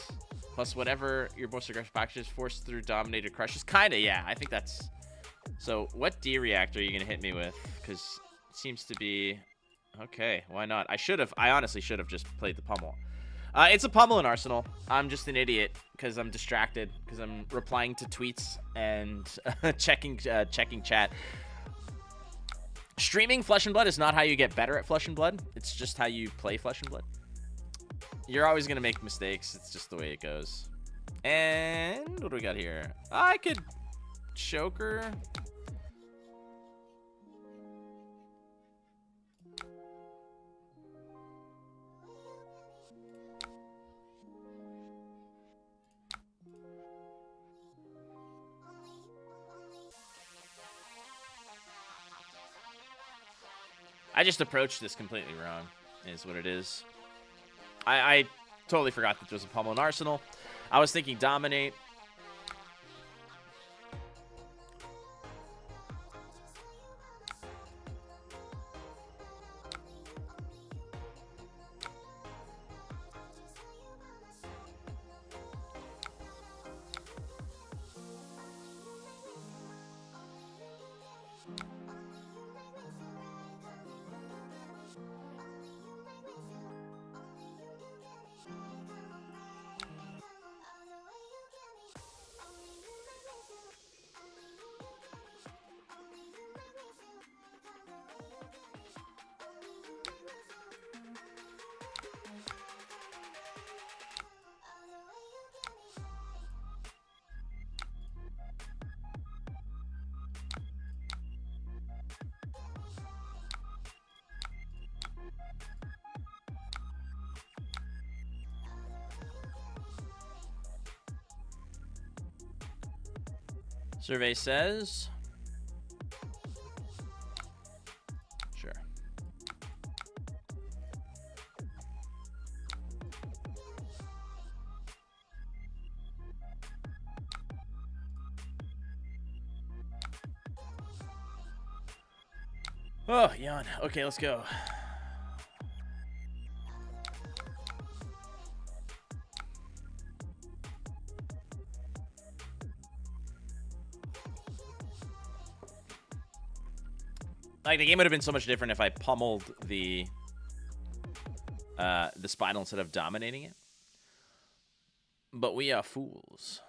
plus whatever your most aggressive package is, forced through Dominated Crushes. Kinda, yeah. I think that's... So, what D-Reactor are you going to hit me with? Because it seems to be... Okay, why not? I honestly should have just played the pummel. It's a pummel in Arsenal. I'm just an idiot because I'm distracted because I'm replying to tweets and checking chat. Streaming Flesh and Blood is not how you get better at Flesh and Blood. It's just how you play Flesh and Blood. You're always going to make mistakes. It's just the way it goes. And what do we got here? I could Choker. I just approached this completely wrong, is what it is. I totally forgot that there was a pummel in Arsenal. I was thinking dominate. Survey says. Sure. Oh, yawn. Okay, let's go. Like, the game would have been so much different if I pummeled the Spinal instead of dominating it. But we are fools.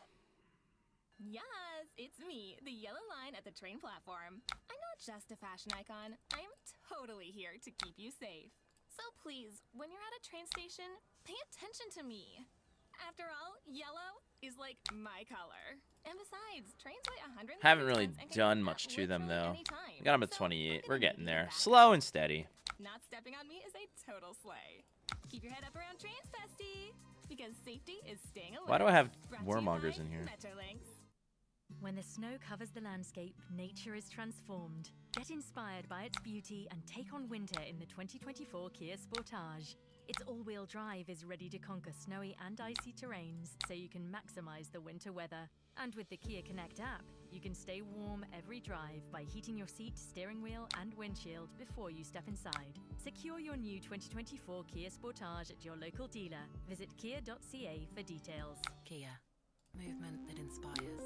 Yes, it's me, the yellow line at the train platform. I'm not just a fashion icon. I am totally here to keep you safe. So please, when you're at a train station, pay attention to me. After all, yellow is like my color. And besides, trains weigh 100. Haven't really done much to them, though. I got them at 28. We're getting there. Slow and steady. Not stepping on me is a total slay. Keep your head up around trains, bestie. Because safety is staying alert. Why do I have Brought to you warmongers by in here? Metrolinx. When the snow covers the landscape, nature is transformed. Get inspired by its beauty and take on winter in the 2024 Kia Sportage. Its all-wheel drive is ready to conquer snowy and icy terrains, so you can maximize the winter weather. And with the Kia Connect app, you can stay warm every drive by heating your seat, steering wheel, and windshield before you step inside. Secure your new 2024 Kia Sportage at your local dealer. Visit kia.ca for details. Kia. Movement that inspires.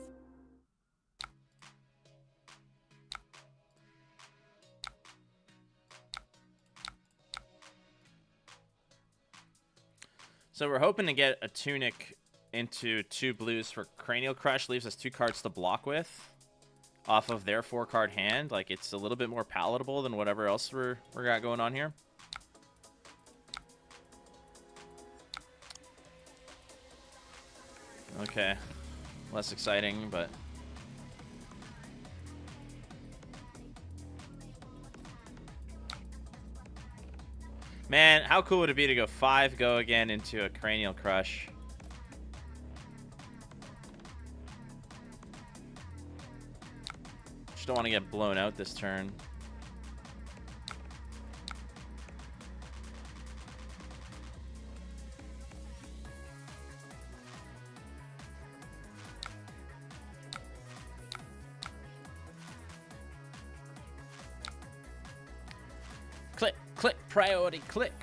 So we're hoping to get a Tunic into 2 blues for Cranial Crush. Leaves us 2 cards to block with off of their 4-card hand. Like, it's a little bit more palatable than whatever else we got going on here. Okay. Less exciting, but... Man, how cool would it be to go 5 go again into a Cranial Crush? Just don't want to get blown out this turn. Click, click, priority, click.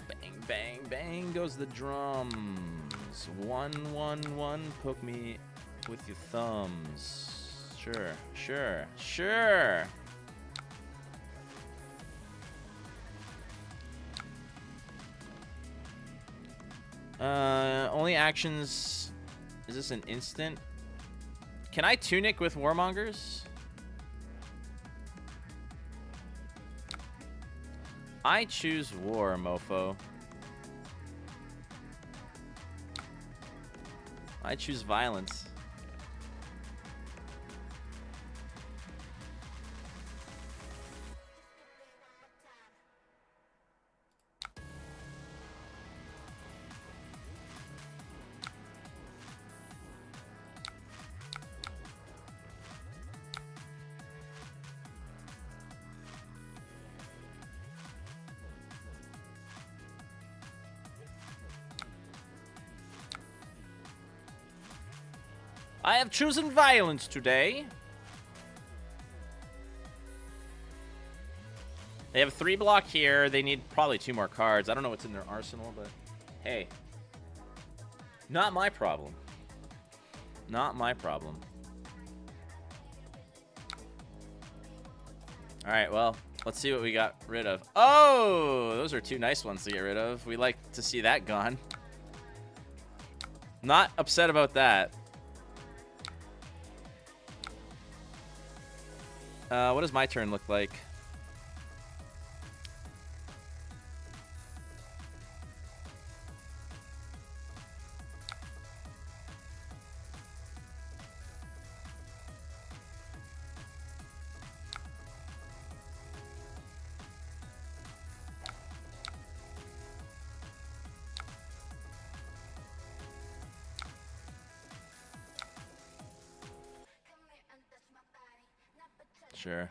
Bang, bang, bang goes the drums. 1, 1, 1, poke me with your thumbs. Sure, sure, sure. Only actions. Is this an instant? Can I Tunic with Warmongers? I choose war, mofo. I choose violence. I have chosen violence today. They have a 3 block here. They need probably 2 more cards. I don't know what's in their arsenal, but hey. Not my problem. Not my problem. All right, well, let's see what we got rid of. Oh, those are 2 nice ones to get rid of. We like to see that gone. Not upset about that. What does my turn look like? Sure.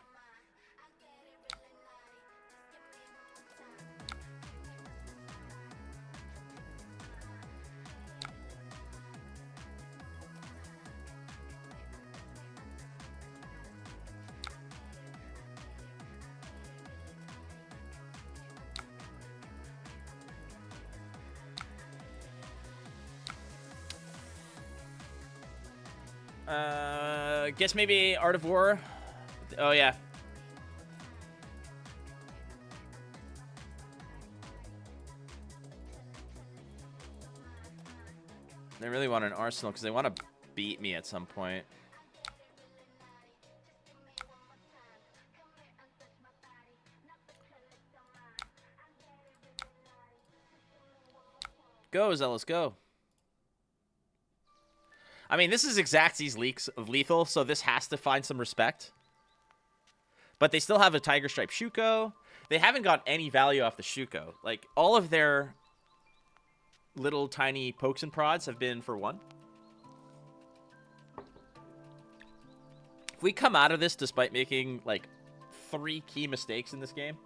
Guess maybe Art of War. Oh, yeah. They really want an arsenal because they want to beat me at some point. Go, Zealous, go. I mean, this is Xaxis leaks of lethal, so this has to find some respect. But they still have a Tiger Stripe Shuko. They haven't got any value off the Shuko. Like, all of their little tiny pokes and prods have been for 1. If we come out of this despite making, like, 3 key mistakes in this game,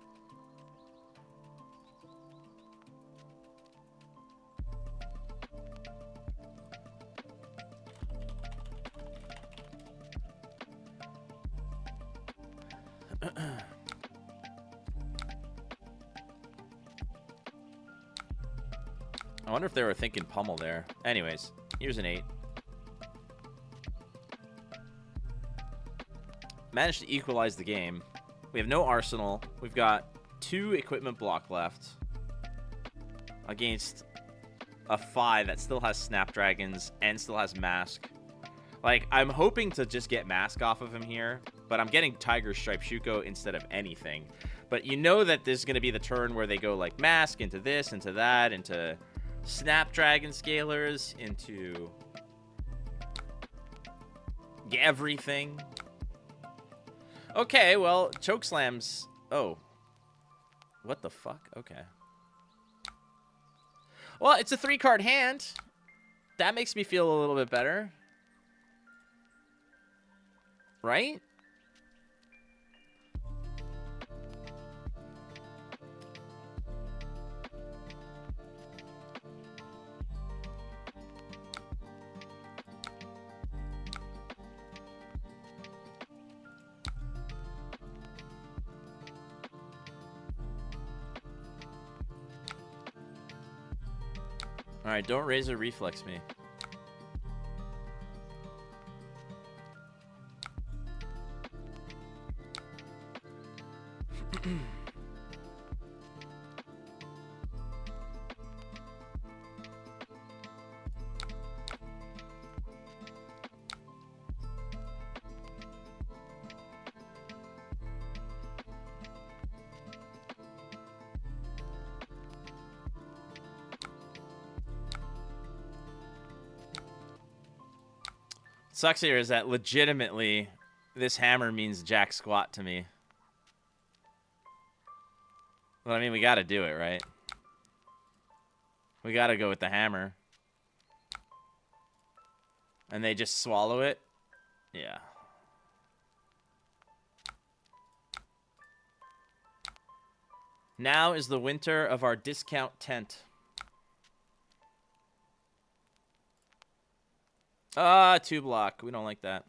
I wonder if they were thinking pummel there. Anyways, here's an 8. Managed to equalize the game. We have no arsenal. We've got 2 equipment block left against a 5 that still has Snapdragons and still has Mask. Like, I'm hoping to just get Mask off of him here, but I'm getting Tiger Stripe Shuko instead of anything. But you know that this is going to be the turn where they go, like, Mask into this, into that, into Snapdragon Scalers, into everything. Okay, well, Chokeslams. Oh. What the fuck? Okay. Well, it's a 3-card hand. That makes me feel a little bit better. Right? All right, don't razor reflex me. Sucks here is that legitimately this hammer means jack squat to me. Well, I mean, we got to do it, right? We got to go with the hammer. And they just swallow it? Yeah. Now is the winter of our discount tent. 2 block. We don't like that.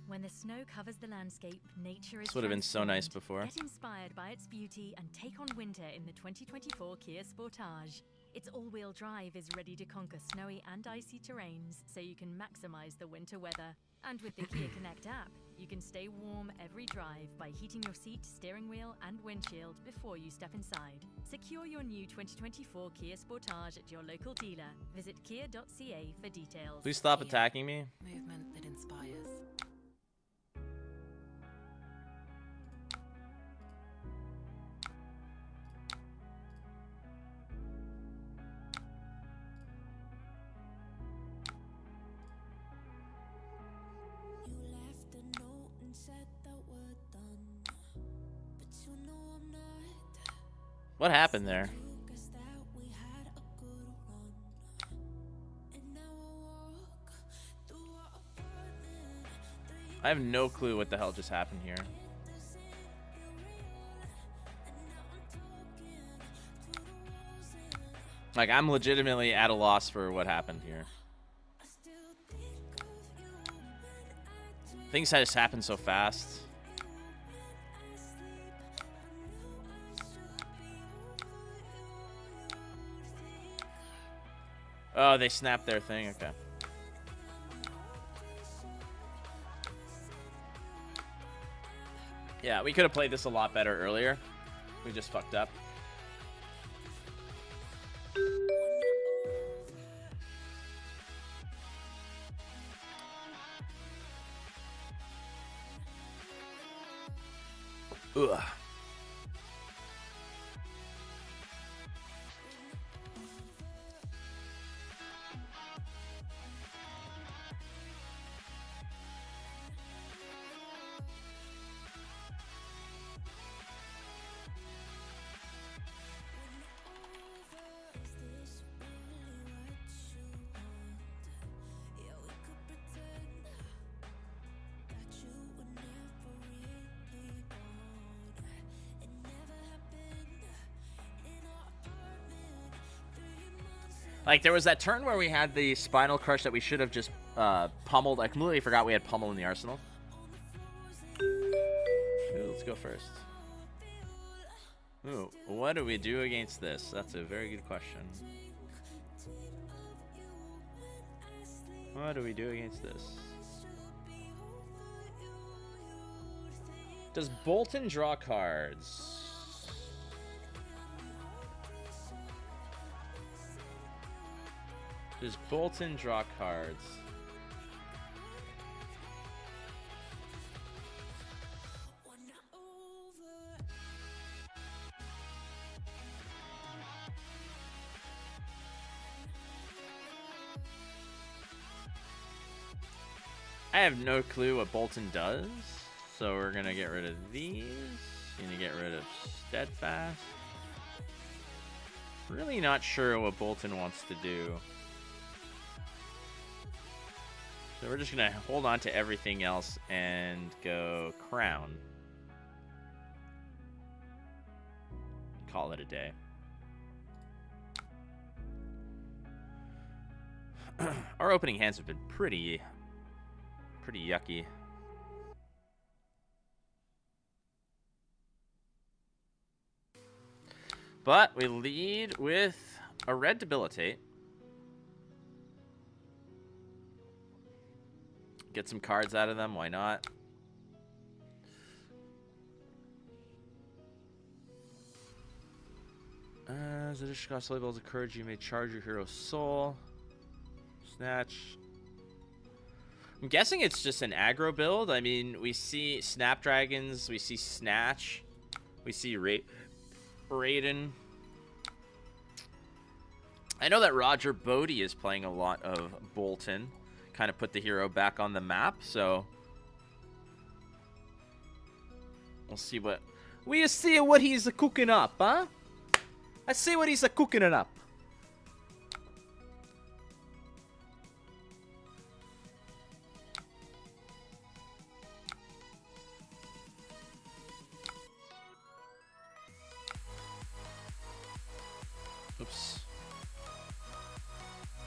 When the snow covers the landscape, nature is This would have been so nice transformed. before. Get inspired by its beauty and take on winter in the 2024 Kia Sportage. Its all-wheel drive is ready to conquer snowy and icy terrains, so you can maximize the winter weather. And with the Kia Connect app, you can stay warm every drive by heating your seat, steering wheel, and windshield before you step inside. Secure your new 2024 Kia Sportage at your local dealer. Visit kia.ca for details. Please stop attacking me. Movement that inspires. What happened there? I have no clue what the hell just happened here. Like, I'm legitimately at a loss for what happened here. Things just happened so fast. Oh, they snapped their thing. Okay. Yeah, we could have played this a lot better earlier. We just fucked up. Ugh. Like, there was that turn where we had the Spinal Crush that we should have just pummeled. I completely forgot we had Pummel in the arsenal. Ooh, let's go first. Ooh, what do we do against this? That's a very good question. What do we do against this? Does Bolton draw cards? Does Bolton draw cards? I have no clue what Bolton does, so we're gonna get rid of these. Gonna get rid of Steadfast. Really not sure what Bolton wants to do. So we're just gonna hold on to everything else and go Crown. Call it a day. Our opening hands have been pretty yucky. But we lead with a red Debilitate. Get some cards out of them, why not? As additional cost labels encourage you may charge your hero's soul. Snatch. I'm guessing it's just an aggro build. I mean, we see Snapdragons, we see Snatch, we see Raiden. I know that Roger Bodie is playing a lot of Bolton. Kind of put the hero back on the map, so we'll see what he's cooking up, huh? Let's see what he's cooking it up. Oops.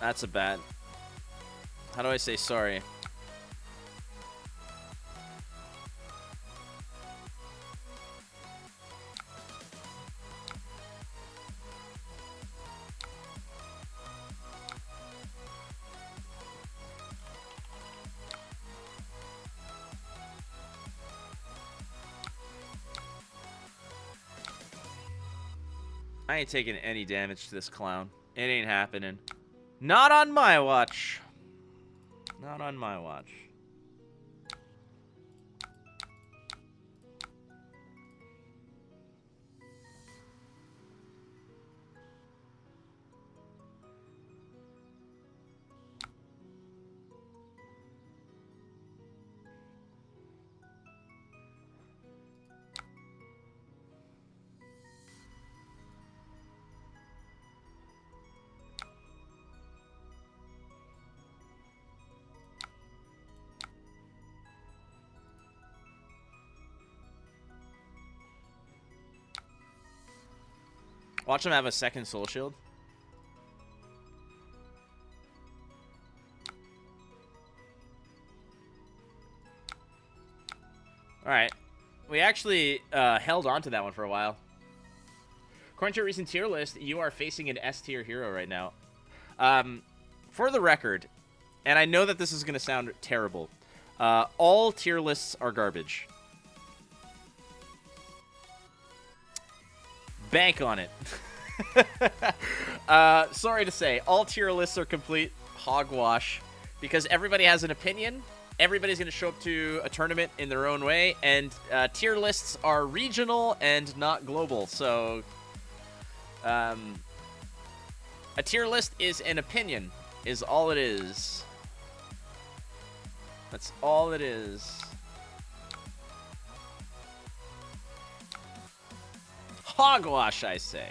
That's a bad. How do I say sorry? I ain't taking any damage to this clown. It ain't happening. Not on my watch. Not on my watch. Watch him have a second soul shield. Alright. We actually held on to that one for a while. According to your recent tier list, you are facing an S tier hero right now. For the record, and I know that this is going to sound terrible, all tier lists are garbage. Bank on it. Sorry to say, all tier lists are complete hogwash because everybody has an opinion. Everybody's going to show up to a tournament in their own way, and tier lists are regional and not global. So, a tier list is an opinion, is all it is. That's all it is. Hogwash, I say.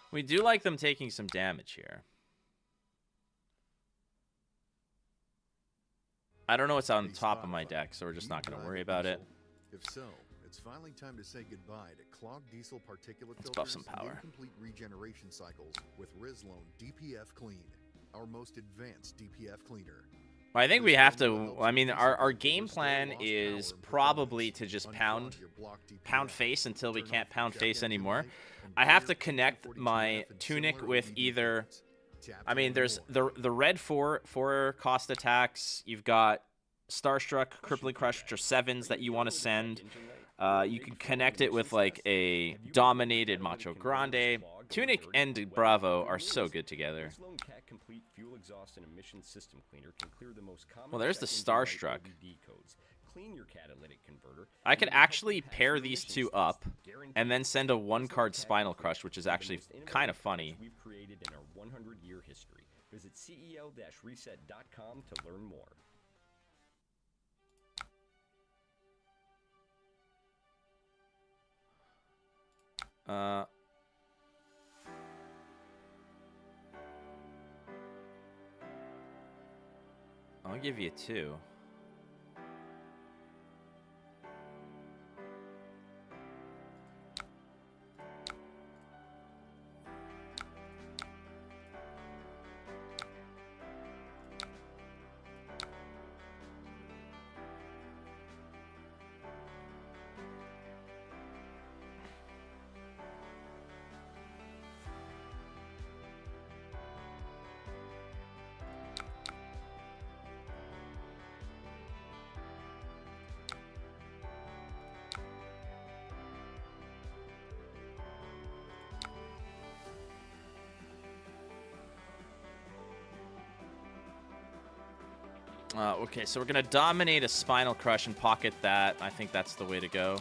We do like them taking some damage here. I don't know what's on top of my deck, so we're just not going to worry about it. If so, it's finally time to say goodbye to clogged diesel particulate Let's buff some filters and power. incomplete regeneration cycles with Rizlone DPF Clean, our most advanced DPF cleaner. I think we have to. I mean, our game plan is probably to just pound face until we can't pound face anymore. I have to connect my tunic with either. I mean, there's the red four cost attacks. You've got Starstruck, Crippling Crush, which are 7s that you want to send. You can connect it with like a dominated Macho Grande. Tunic and Bravo are so good together. Well, there's the Starstruck. I could actually pair these two up and then send a 1-card Spinal Crush, which is actually kind of funny. We've created in our 100-year history. Visit cel-reset.com to learn more. I'll give you 2. Okay, so we're going to dominate a Spinal Crush and pocket that. I think that's the way to go.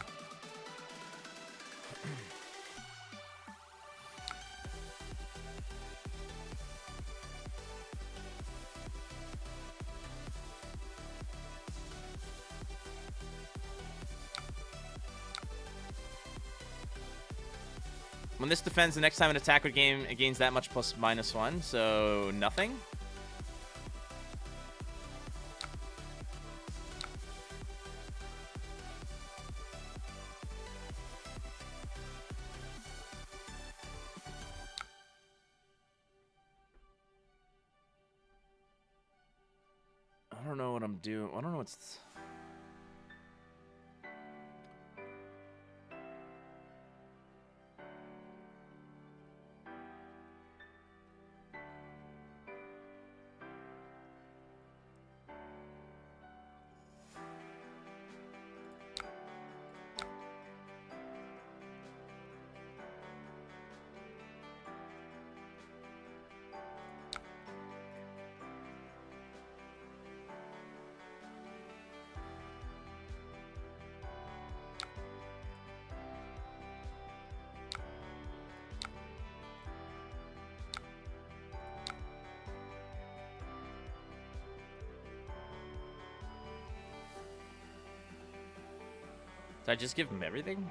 When this defends, the next time an attack would gain, it gains that much plus -1, so nothing. I don't know what I'm doing. I don't know what's... Did I just give him everything?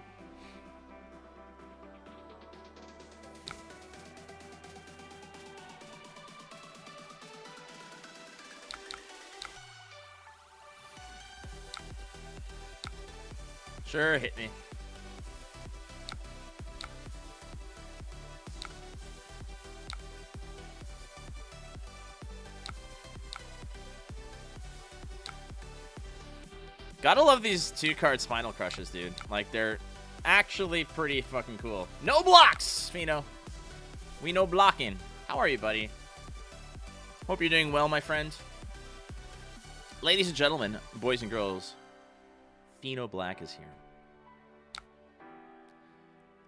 Sure, hit me. Gotta love these 2-card Spinal Crushes, dude. Like, they're actually pretty fucking cool. No blocks, Fino. We no blocking. How are you, buddy? Hope you're doing well, my friend. Ladies and gentlemen, boys and girls, Fino Black is here.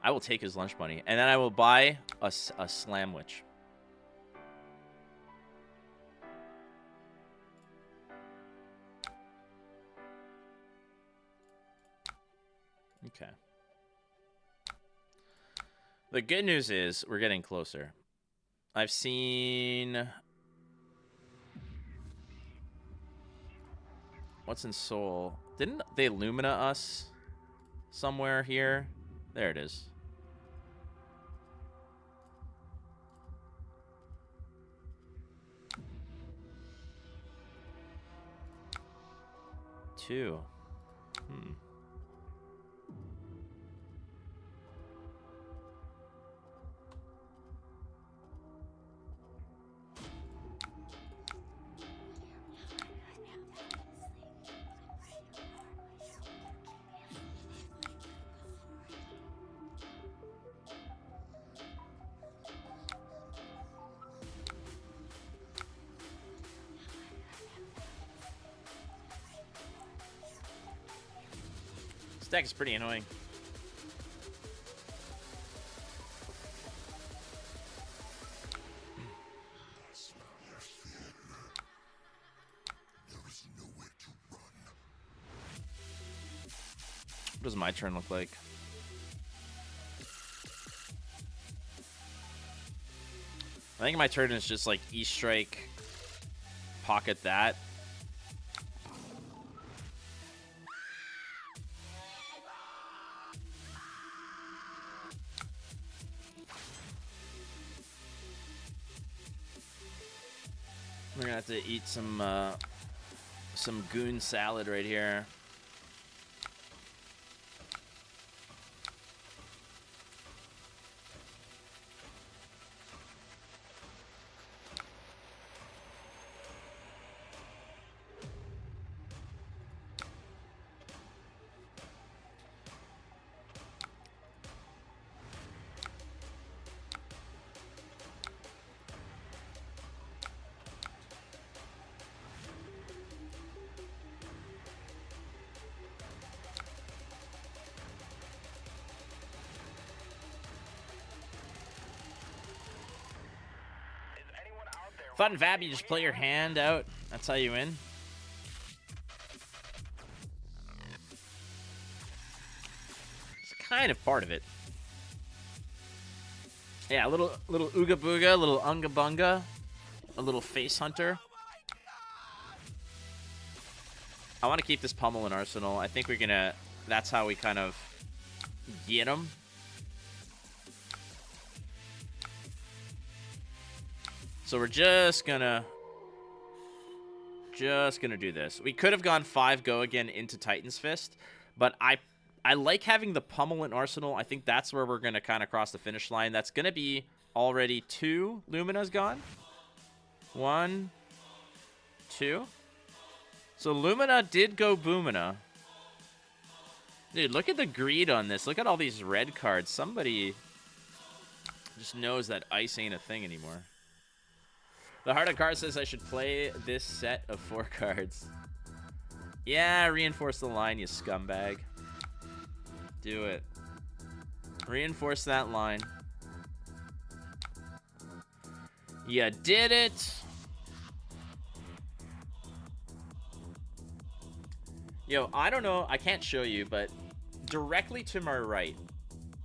I will take his lunch money, and then I will buy a Slamwich. Okay. The good news is we're getting closer. I've seen... What's in Seoul? Didn't they Lumina us somewhere here? There it is. Two. This deck is pretty annoying. What does my turn look like? I think my turn is just like E-Strike, pocket that. We're gonna have to eat some goon salad right here. Thought in Vab, you just play your hand out. That's how you win. It's kind of part of it. Yeah, a little Ooga Booga, a little Unga Bunga, a little Face Hunter. I want to keep this Pummel in Arsenal. I think we're gonna... That's how we kind of get him. So we're just gonna do this. We could have gone 5 go again into Titan's Fist, but I like having the pummel in Arsenal. I think that's where we're gonna kind of cross the finish line. That's gonna be already 2 Lumina's gone. 1, 2. So Lumina did go Boomina. Dude, look at the greed on this. Look at all these red cards. Somebody just knows that ice ain't a thing anymore. The Heart of Cards says I should play this set of 4 cards. Yeah, reinforce the line, you scumbag. Do it. Reinforce that line. You did it. Yo, I don't know. I can't show you, but directly to my right,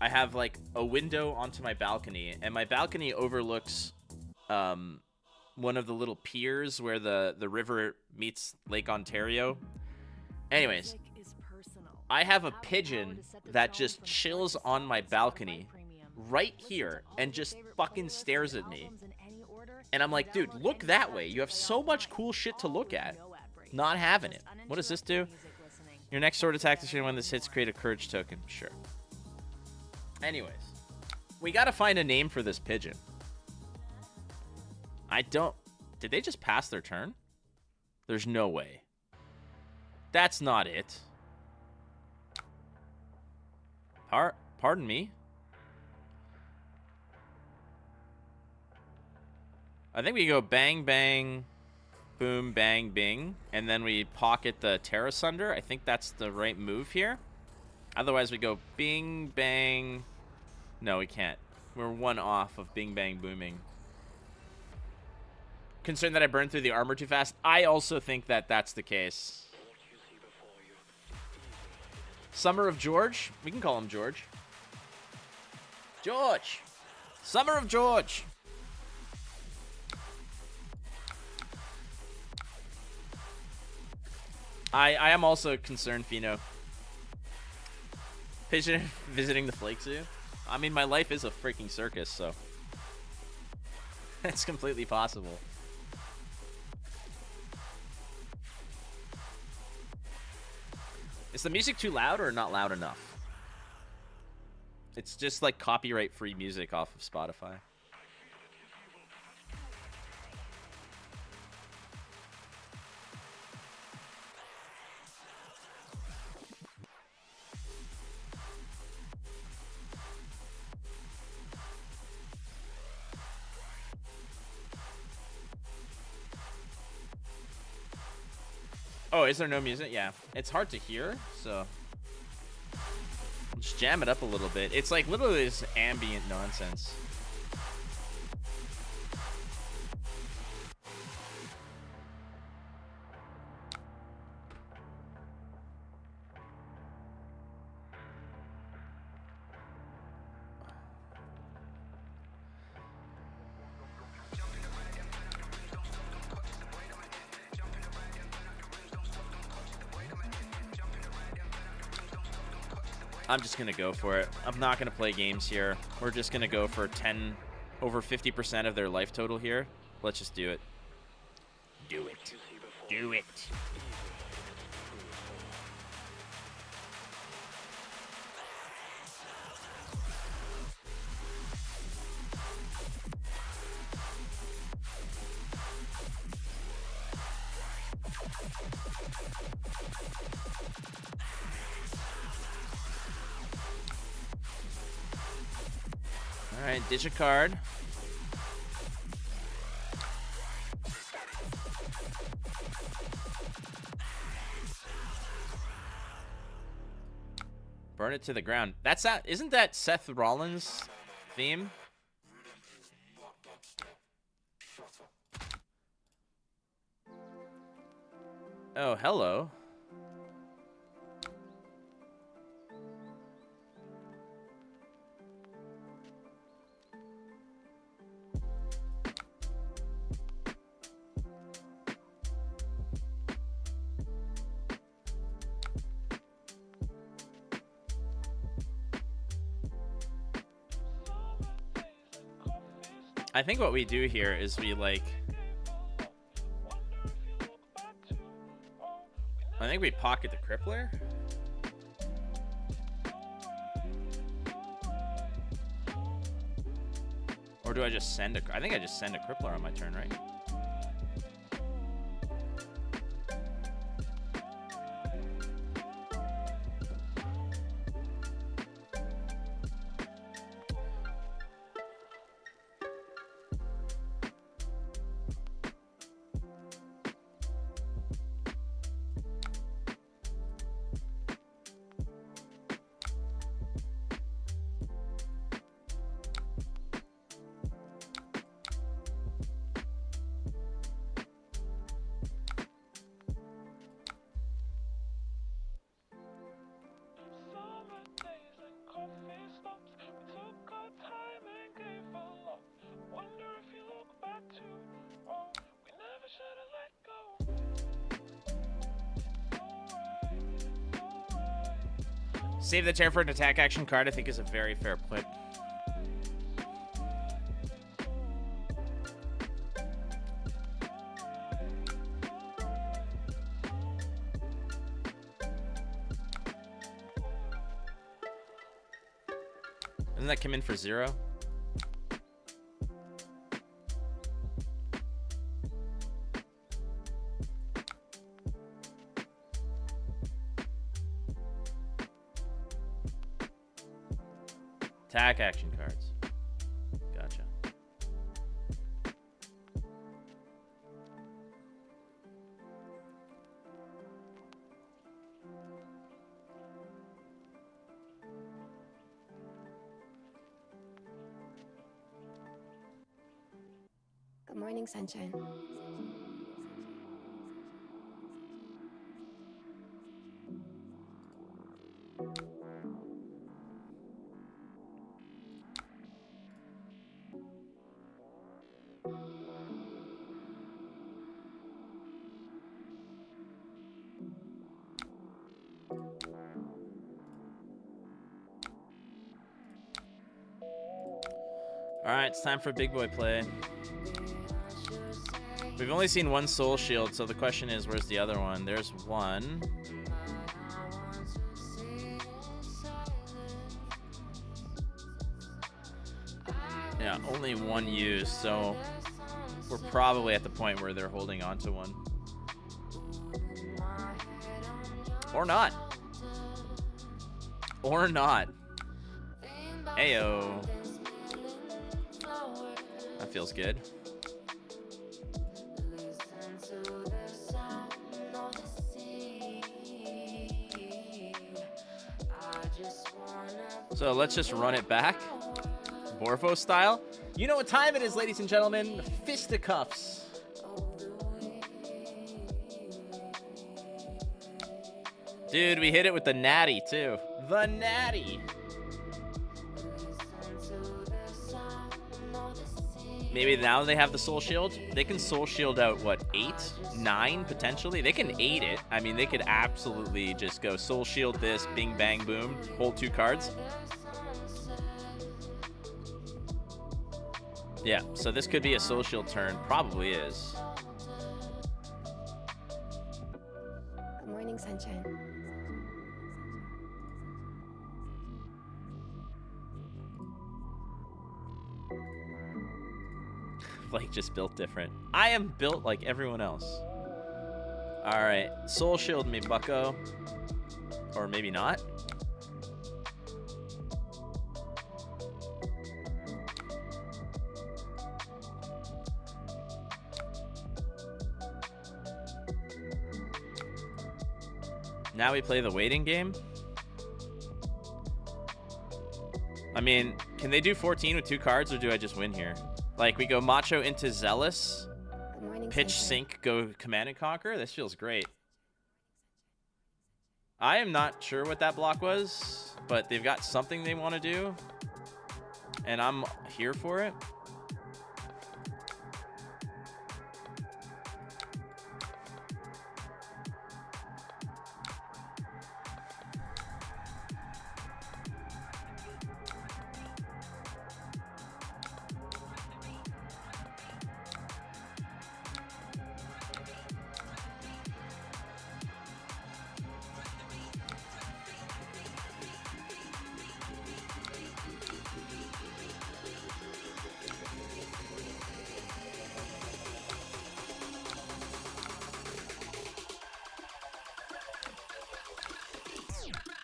I have like a window onto my balcony, and my balcony overlooks one of the little piers where the river meets Lake Ontario. Anyways, I have a pigeon that just chills on my balcony right here and just fucking stares at me. And I'm like, dude, look that way. You have so much cool shit to look at. Not having it. What does this do? Your next sword attack is when this hits, create a courage token. Sure. Anyways, we gotta find a name for this pigeon. Did they just pass their turn? There's no way. That's not it. Pardon me? I think we go bang, bang, boom, bang, bing, and then we pocket the Terra Sunder. I think that's the right move here. Otherwise, we go bing, bang. No, we can't. We're 1 off of bing, bang, booming. Concerned that I burned through the armor too fast? I also think that that's the case. Summer of George? We can call him George. George! Summer of George! I am also concerned, Fino. Pigeon visiting the Flake Zoo? I mean, my life is a freaking circus, so it's completely possible. Is the music too loud or not loud enough? It's just like copyright-free music off of Spotify. Oh, is there no music? Yeah. It's hard to hear, so just jam it up a little bit. It's like literally this ambient nonsense. I'm just going to go for it. I'm not going to play games here. We're just going to go for 10, over 50% of their life total here. Let's just do it. Do it. Do it. All right, ditch a card. Burn it to the ground. That's that. Isn't that Seth Rollins' theme? Oh, hello. I think what we do here is we like... I think we pocket the Crippler. Or do I just send a... I think I just send a Crippler on my turn, right? Save the turn for an attack action card, I think, is a very fair point. Doesn't that come in for 0? Attack action cards. Gotcha. Good morning, sunshine. Alright, it's time for big boy play. We've only seen one soul shield, so the question is, where's the other one? There's one. Yeah, only one used, so we're probably at the point where they're holding on to one. Or not. Or not. Ayo. That feels good. So let's just run it back. Borfo style. You know what time it is, ladies and gentlemen. Fisticuffs. Dude, we hit it with the natty, too. The natty. Maybe now they have the soul shield. They can soul shield out, what, 8, 9 potentially? They can 8 it. I mean, they could absolutely just go soul shield this, bing, bang, boom, hold 2 cards. Yeah, so this could be a soul shield turn. Probably is. Good morning, sunshine. Like, just built different. I am built like everyone else. All right, soul shield me, bucko. Or maybe not. Now we play the waiting game. I mean, can they do 14 with 2 cards, or do I just win here? Like, we go Macho into Zealous, pitch sync, go Command and Conquer. This feels great. I am not sure what that block was, but they've got something they want to do, and I'm here for it.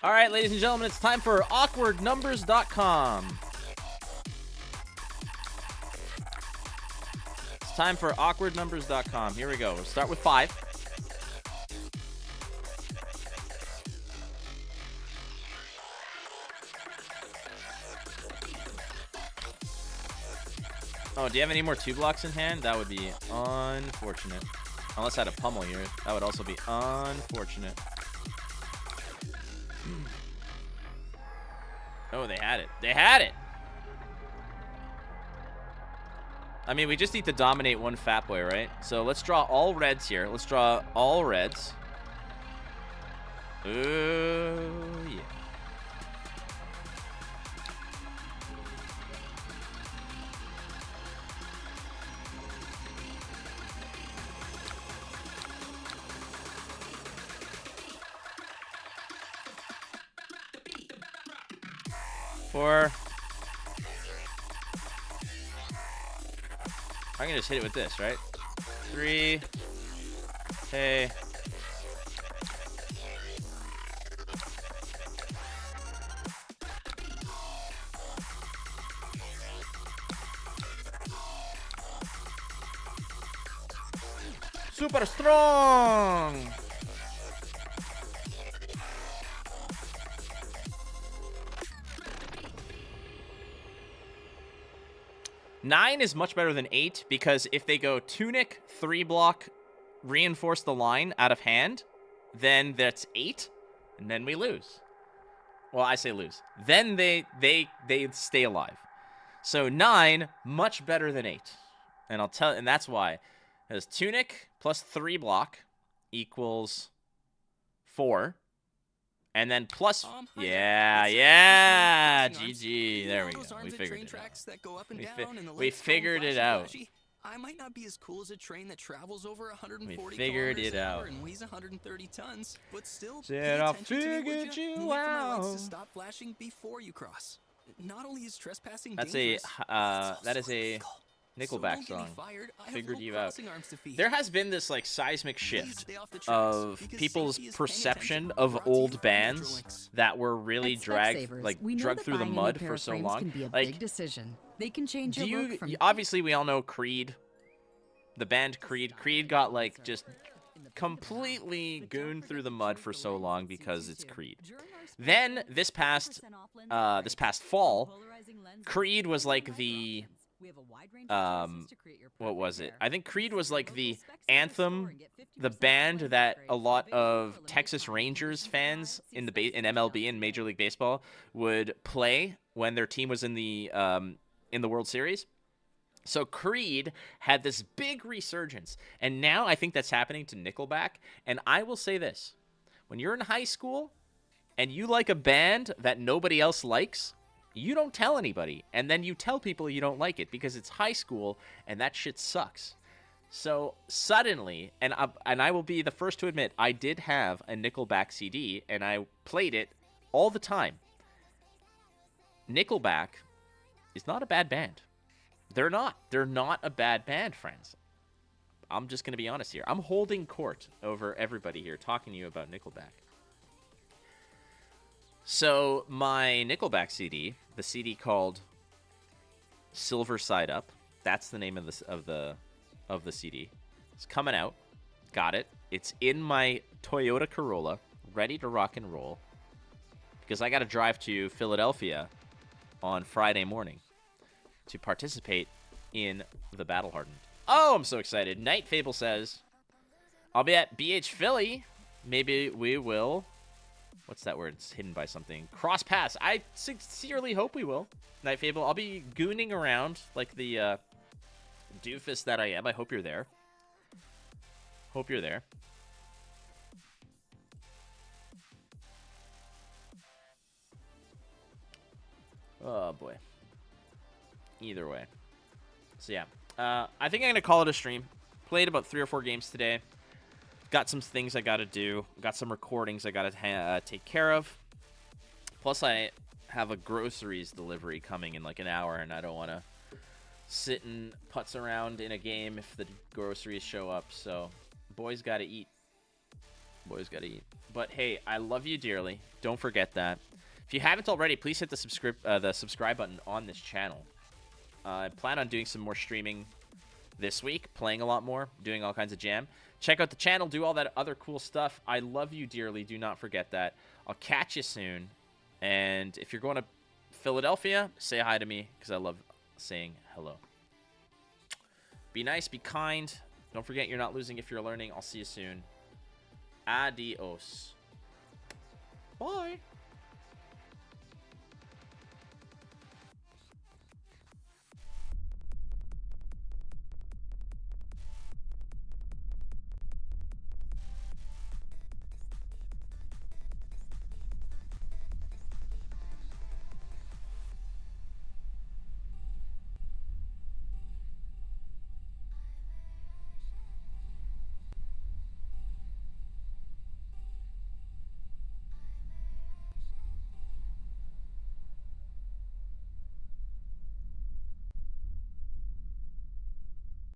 All right, ladies and gentlemen, it's time for awkwardnumbers.com. It's time for awkwardnumbers.com. Here we go. We'll start with 5. Oh, do you have any more 2 blocks in hand? That would be unfortunate. Unless I had a pummel here. That would also be unfortunate. Oh, they had it. They had it! I mean, we just need to dominate one fat boy, right? So let's draw all reds here. Let's draw all reds. Ooh, yeah. Four. I can just hit it with this, right? 3. Hey. Super strong. Nine is much better than 8 because if they go tunic, 3 block, reinforce the line out of hand, then that's 8, and then we lose. Well, I say lose. Then they stay alive. So 9 much better than 8, and that's why. Because tunic plus 3 block equals 4. And then plus, yeah, GG. There we go. We figured it out. We figured it out. I might not be as cool as a train that travels over 140 we figured it out. and weighs 130 tons, but still said I figured you out. To stop flashing before you cross. Not only is trespassing That's dangerous, that is a Nickelback song. Figured you out. There has been this like seismic shift of people's perception of old bands that were really dragged through the mud for so long. Can be a big decision. They can change your look from obviously we all know Creed. The band Creed. Creed got like just completely gooned through the mud for so long because it's Creed. Then this past fall, Creed was like the what was it? I think Creed was like the anthem, the band that a lot of Texas Rangers fans in MLB and Major League Baseball would play when their team was in the World Series. So Creed had this big resurgence, and now I think that's happening to Nickelback. And I will say this: when you're in high school and you like a band that nobody else likes, you don't tell anybody, and then you tell people you don't like it because it's high school and that shit sucks. So suddenly, and I will be the first to admit, I did have a Nickelback CD and I played it all the time. Nickelback is not a bad band. They're not a bad band, friends. I'm just going to be honest here. I'm holding court over everybody here talking to you about Nickelback. So my Nickelback CD, the CD called Silver Side Up, that's the name of the CD. It's coming out. Got it. It's in my Toyota Corolla, ready to rock and roll, because I got to drive to Philadelphia on Friday morning to participate in the Battle Hardened. Oh, I'm so excited. Night Fable says, I'll be at BH Philly. Maybe we will. What's that word? It's hidden by something. Cross paths. I sincerely hope we will. Night Fable, I'll be gooning around like the doofus that I am. I hope you're there. Hope you're there. Oh, boy. Either way. So, yeah. I think I'm going to call it a stream. Played about 3 or 4 games today. Got some things I got to do. Got some recordings I got to take care of. Plus, I have a groceries delivery coming in like an hour, and I don't want to sit and putz around in a game if the groceries show up. So, boys got to eat. Boys gotta eat. But hey, I love you dearly. Don't forget that. If you haven't already, please hit the subscribe button on this channel. I plan on doing some more streaming this week, playing a lot more, doing all kinds of jam. Check out the channel, do all that other cool stuff. I love you dearly. Do not forget that. I'll catch you soon. And if you're going to Philadelphia, say hi to me because I love saying hello. Be nice, be kind. Don't forget you're not losing if you're learning. I'll see you soon. Adios. Bye.